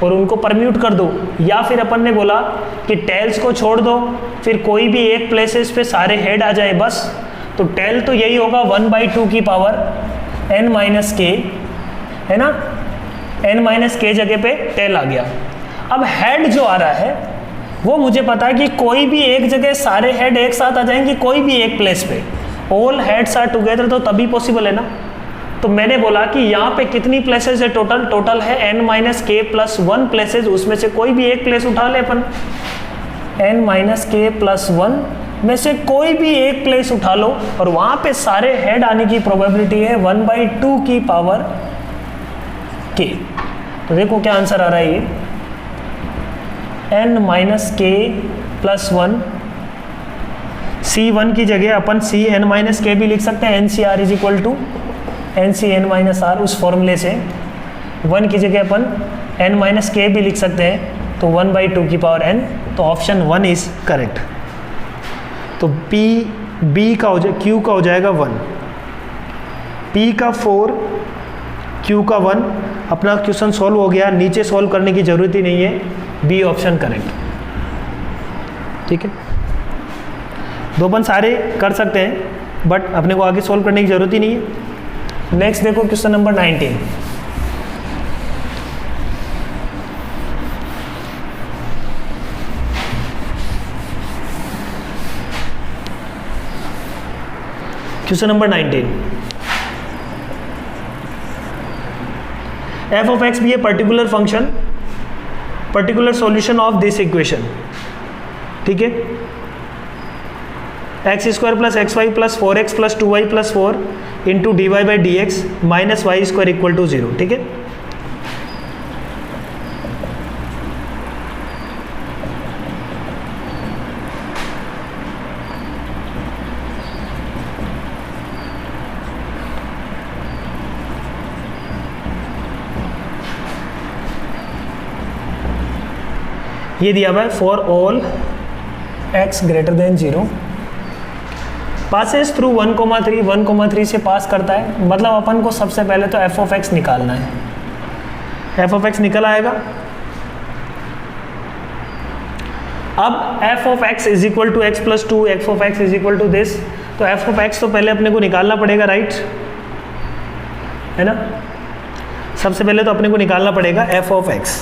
और उनको परम्यूट कर दो, या फिर अपन ने बोला कि टेल्स को छोड़ दो, फिर कोई भी एक प्लेसेस पे सारे हेड आ जाए बस। तो टेल तो यही होगा 1/2 की पावर n माइनस के, है ना। n माइनस के जगह पे टेल आ गया। अब हेड जो आ रहा है वो मुझे पता है कि कोई भी एक जगह सारे हेड एक साथ आ जाएंगे, कोई भी एक प्लेस पे, ऑल हेड्स आर टुगेदर, तो तभी पॉसिबल है ना। तो मैंने बोला कि यहाँ पे कितनी प्लेसेस है? टोटल है n माइनस के प्लस 1 प्लेसेस, उसमें से कोई भी एक प्लेस उठा ले अपन। n माइनस के प्लस 1 में से कोई भी एक प्लेस उठा लो और वहाँ पे सारे हेड आने की प्रोबेबिलिटी है 1/2 की पावर k। तो देखो क्या आंसर आ रहा है ये, n माइनस के प्लस 1, C1 की जगह अपन Cn माइनस के भी लिख सकते हैं, NCR is equal to NCn minus r, उस फॉर्मूले से 1 की जगह अपन n माइनस के भी लिख सकते हैं, तो 1/2 की पावर n। तो ऑप्शन 1 इज करेक्ट। तो B का हो जाए, Q का हो जाएगा 1, P का 4, Q का 1। अपना क्वेश्चन सॉल्व हो गया, नीचे सॉल्व करने की जरूरत ही नहीं है, बी ऑप्शन करेक्ट, ठीक है। दो अपन सारे कर सकते हैं बट अपने को आगे सॉल्व करने की जरूरत ही नहीं है। नेक्स्ट देखो question number 19। Question number 19, f of x be a particular function, particular solution of this equation, ठीक है। X square plus x y plus 4x plus 2y plus 4 into d y by d x minus y square equal to 0, ठीक है। ये दिया हुआ है for all x greater than 0 passes through 1,3, 1,3 से पास करता है। मतलब अपन को सबसे पहले तो f ऑफ x निकालना है। f ऑफ x निकल आएगा। अब f of x is equal to x plus 2, f of x is equal to this. तो f ऑफ x तो पहले अपने को निकालना पड़ेगा, राइट, है ना। सबसे पहले तो अपने को निकालना पड़ेगा f ऑफ x।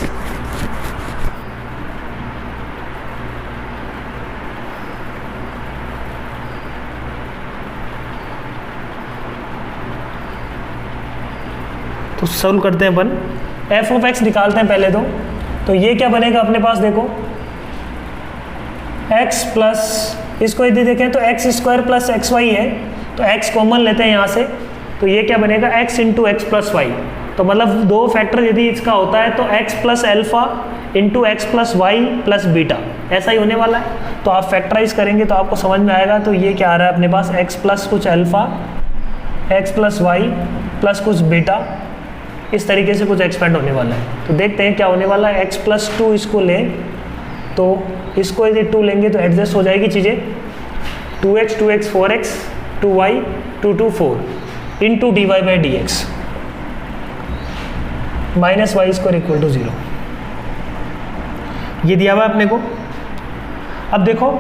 तो सॉल्व करते हैं अपन, एफ ऑफ एक्स निकालते हैं पहले तो ये क्या बनेगा अपने पास, देखो x प्लस, इसको यदि देखें तो x square plus x y है, तो x कॉमन लेते हैं यहाँ से, तो ये क्या बनेगा x into x plus y. तो मतलब दो फैक्टर यदि इसका होता है तो x plus alpha into x plus y plus beta, ऐसा ही होने वाला है। तो आप फैक्टराइज करेंगे तो आपको समझ में आएगा। तो ये क्या आ रहा है अपने पास, x प्लस कुछ alpha x plus y plus कुछ बीटा, इस तरीके से कुछ एक्सपेंड होने वाला है। तो देखते हैं क्या होने वाला है। x प्लस 2 इसको लें तो इसको यदि 2 लेंगे तो एडजस्ट हो जाएगी चीज़ें, 2x 2x 4x 2y 2 2 4 into d y by d x minus y square equal to 0, ये दिया हुआ है अपने को। अब देखो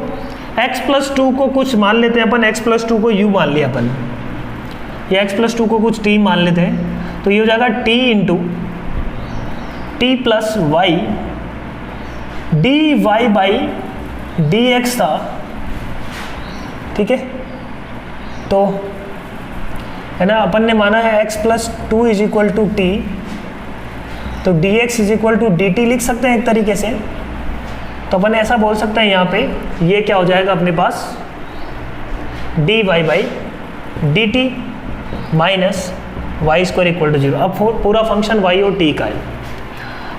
x प्लस 2 को कुछ मान लेते हैं अपन, x प्लस 2 को u मान लिया अपन, या x प्लस 2 को कुछ t मान लेते हैं, तो ये हो जाएगा t into t plus y d y by d x था, ठीक है। तो है ना, अपन ने माना है x plus 2 is equal to t, तो d x is equal to d t लिख सकते हैं एक तरीके से। तो अपन ऐसा बोल सकते हैं यहाँ पे, ये क्या हो जाएगा अपने पास, d y by d t minus y square equal to 0। अब पूरा फंक्शन y और t का है।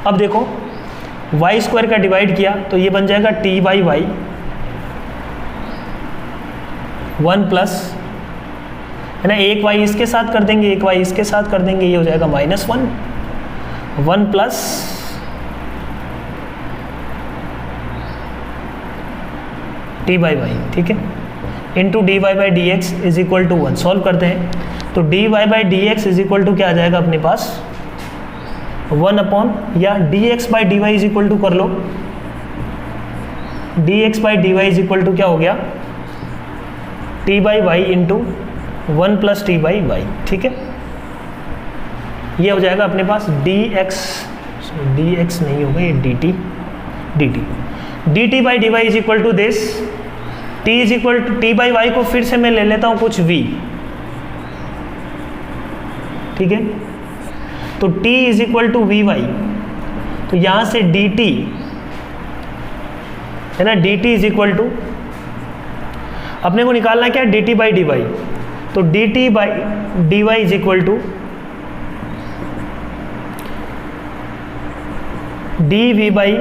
अब देखो वाई स्क्वायर का डिवाइड किया तो ये बन जाएगा टी बाई वाई 1 प्लस, है ना, एक वाई इसके साथ कर देंगे, एक वाई इसके साथ कर देंगे, ये हो जाएगा -1 1 प्लस टी बाई वाई, ठीक है, into d y by d x is equal to 1। Solve करते हैं तो d y by d x is equal to क्या आ जाएगा अपने पास, 1 अपॉन, या d x by d y is equal to कर लो, d x by d y is equal to क्या हो गया, t by y into 1 plus t by y, ठीक है। ये हो जाएगा अपने पास डी एक्स नहीं होगा, ये d t by d y is equal to this, t is equal to t by y को फिर से मैं ले लेता हूँ कुछ v, ठीक है। तो t is equal to v y, तो यहाँ से डी टी है ना, d t is equal to, अपने को निकालना क्या, d t by d y, तो d t by d y is equal to d v by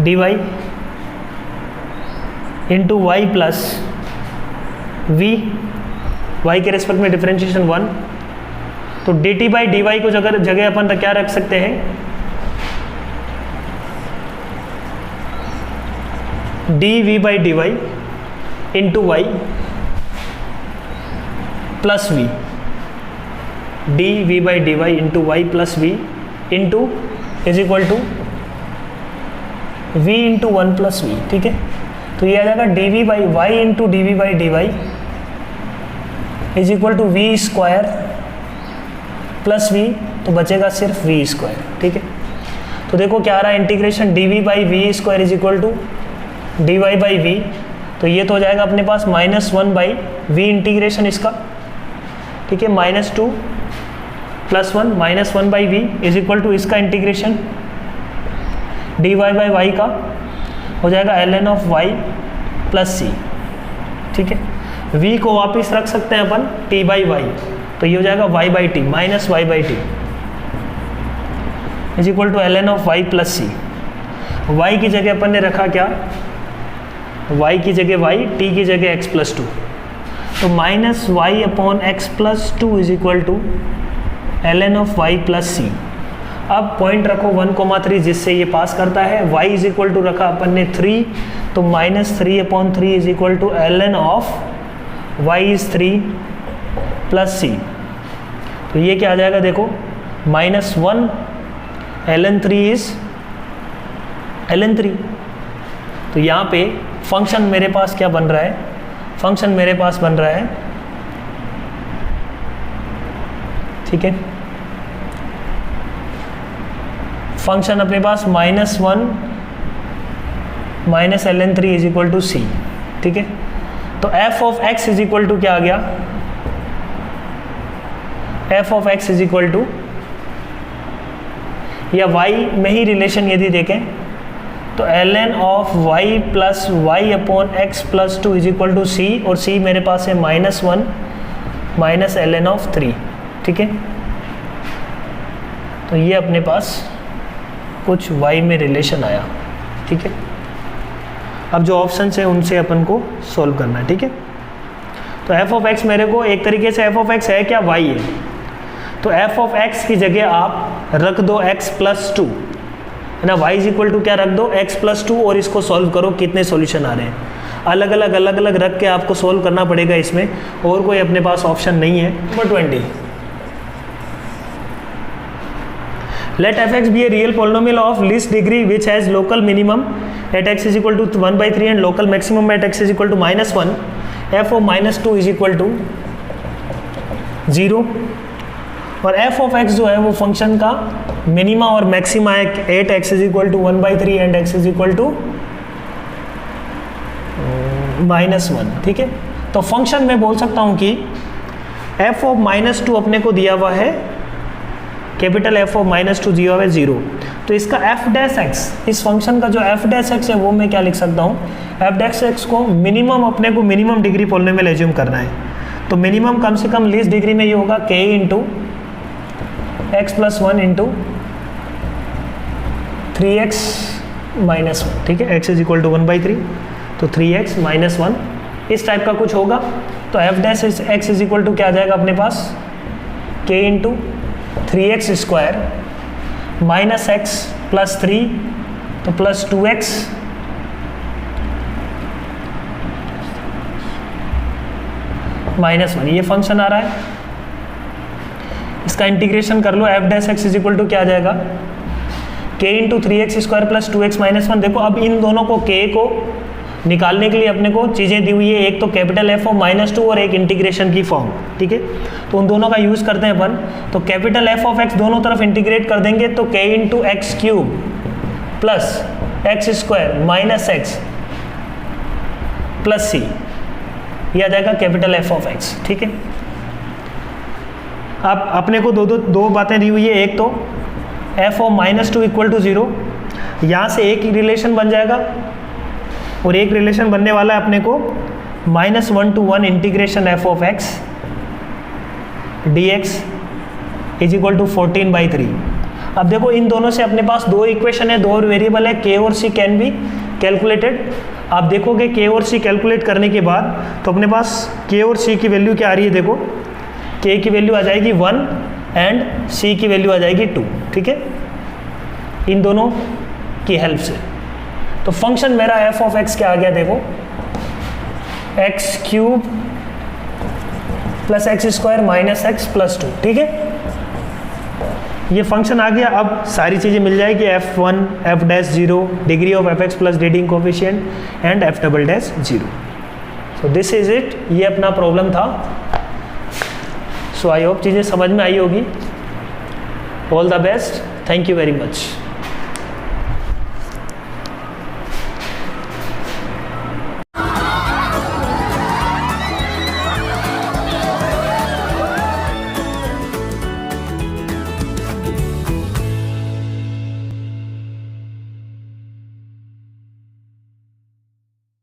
d y into y plus v, y के रेस्पेक्ट में differentiation 1, तो d t by d y को जगह अपन क्या रख सकते हैं, d v by d y into y plus v, d v by d y into y plus v into is equal to v into 1 plus v, ठीक है। तो ये आ जाएगा d v by y into d v by d y is equal to v square plus v, तो बचेगा सिर्फ we square, ठीक है। तो देखो क्या आ रहा है, integration d v by v square is equal to d y by v, तो ये तो हो जाएगा अपने पास -1 बाई वी इंटीग्रेशन इसका, ठीक है, -2 plus 1 -1 by v is equal to इसका integration d y by y का हो जाएगा ln of y plus c, ठीक है। v को वापस रख सकते हैं अपन t बाई वाई, तो ये हो जाएगा y by t minus y by t is equal to ln of y plus c. y की जगह अपन ने रखा क्या, y की जगह y, t की जगह x प्लस 2, तो minus y upon x plus 2 is equal to ln of y plus c. अब पॉइंट रखो 1,3 जिससे ये पास करता है, y इज इक्वल टू रखा अपन ने 3, तो -3 अपॉन 3 is equal to ln of y is 3 plus c. तो ये क्या आ जाएगा देखो, -1 ln 3 इज ln 3। तो यहाँ पे फंक्शन मेरे पास क्या बन रहा है, फंक्शन मेरे पास बन रहा है, ठीक है, फंक्शन अपने पास -1 minus ln 3 is equal to c, ठीक है। तो f of x is equal to क्या आ गया, f of x is equal to, या y में ही रिलेशन यदि देखें तो ln of y plus y upon x plus 2 is equal to c, और c मेरे पास है -1 माइनस ln ऑफ 3, ठीक है। तो ये अपने पास कुछ y में रिलेशन आया, ठीक है। अब जो ऑप्शन है उनसे अपन को सॉल्व करना है, ठीक है। तो एफ ऑफ एक्स मेरे को एक तरीके से एफ ऑफ एक्स है क्या, y है, तो एफ ऑफ एक्स की जगह आप रख दो x प्लस 2, है ना, y इज इक्वल टू क्या रख दो x प्लस 2, और इसको सॉल्व करो कितने सॉल्यूशन आ रहे हैं, अलग अलग रख के आपको सॉल्व करना पड़ेगा इसमें, और कोई अपने पास ऑप्शन नहीं है। Number 20, let f x be a real polynomial of least degree which has local minimum at x is equal to 1/3 and local maximum at x is equal to -1, f of -2 is equal to 0, और F of x जो है वो function का minima और maxima है at x is equal to 1/3 and x is equal to -1, ठीक है। तो फंक्शन में बोल सकता हूँ कि एफ ऑफ -2 अपने को दिया हुआ है, कैपिटल एफ ऑफ -2 दिया हुआ है 0, तो इसका एफ डैश एक्स, इस फंक्शन का जो एफ डैश एक्स है वो मैं क्या लिख सकता हूँ, एफ डैश एक्स को मिनिमम, अपने को मिनिमम डिग्री पॉलिनोमियल एज्यूम करना है, तो मिनिमम कम से कम लीस्ट डिग्री में ये होगा k into x plus 1 into 3x minus 1, ठीक है, x इज इक्वल टू 1/3, तो 3x माइनस 1 इस टाइप का कुछ होगा। तो f dash x is equal to क्या आ जाएगा अपने पास, k into 3x square minus x plus 3, तो प्लस 2x माइनस 1, ये फंक्शन आ रहा है। इसका इंटीग्रेशन कर लो, f dash x is equal to क्या आ जाएगा, k into 3x square plus 2x minus 1। देखो अब इन दोनों को, k को निकालने के लिए अपने को चीज़ें दी हुई है, एक तो कैपिटल एफ ऑफ -2 और एक इंटीग्रेशन की फॉर्म, ठीक है। तो उन दोनों का यूज़ करते हैं अपन, तो कैपिटल एफ ऑफ एक्स दोनों तरफ इंटीग्रेट कर देंगे, तो k into x cube plus x square minus x plus c, ये आ जाएगा कैपिटल एफ ऑफ एक्स, ठीक है। अब अपने को दो बातें दी हुई है, एक तो एफ ऑफ -2 इक्वल टू 0, यहाँ से एक रिलेशन बन जाएगा, और एक रिलेशन बनने वाला है अपने को -1 to 1 integration f of x d x is equal to 14/3। अब देखो इन दोनों से अपने पास दो इक्वेशन है, दो वेरिएबल है, k और c कैन बी कैलकुलेटेड। आप देखोगे k और c कैलकुलेट करने के बाद तो अपने पास k और c की वैल्यू क्या आ रही है, देखो k की वैल्यू आ जाएगी 1 एंड c की वैल्यू आ जाएगी 2, ठीक है, इन दोनों की हेल्प से। तो फंक्शन मेरा एफ ऑफ एक्स क्या आ गया, देखो x cube plus x square minus x plus 2, ठीक है, ये फंक्शन आ गया। अब सारी चीज़ें मिल जाएगी, f1 f dash 0, degree of F x plus reading coefficient and f double dash 0। So this is it, ये अपना प्रॉब्लम था। सो आई होप चीज़ें समझ में आई होगी। All the best, thank you very much.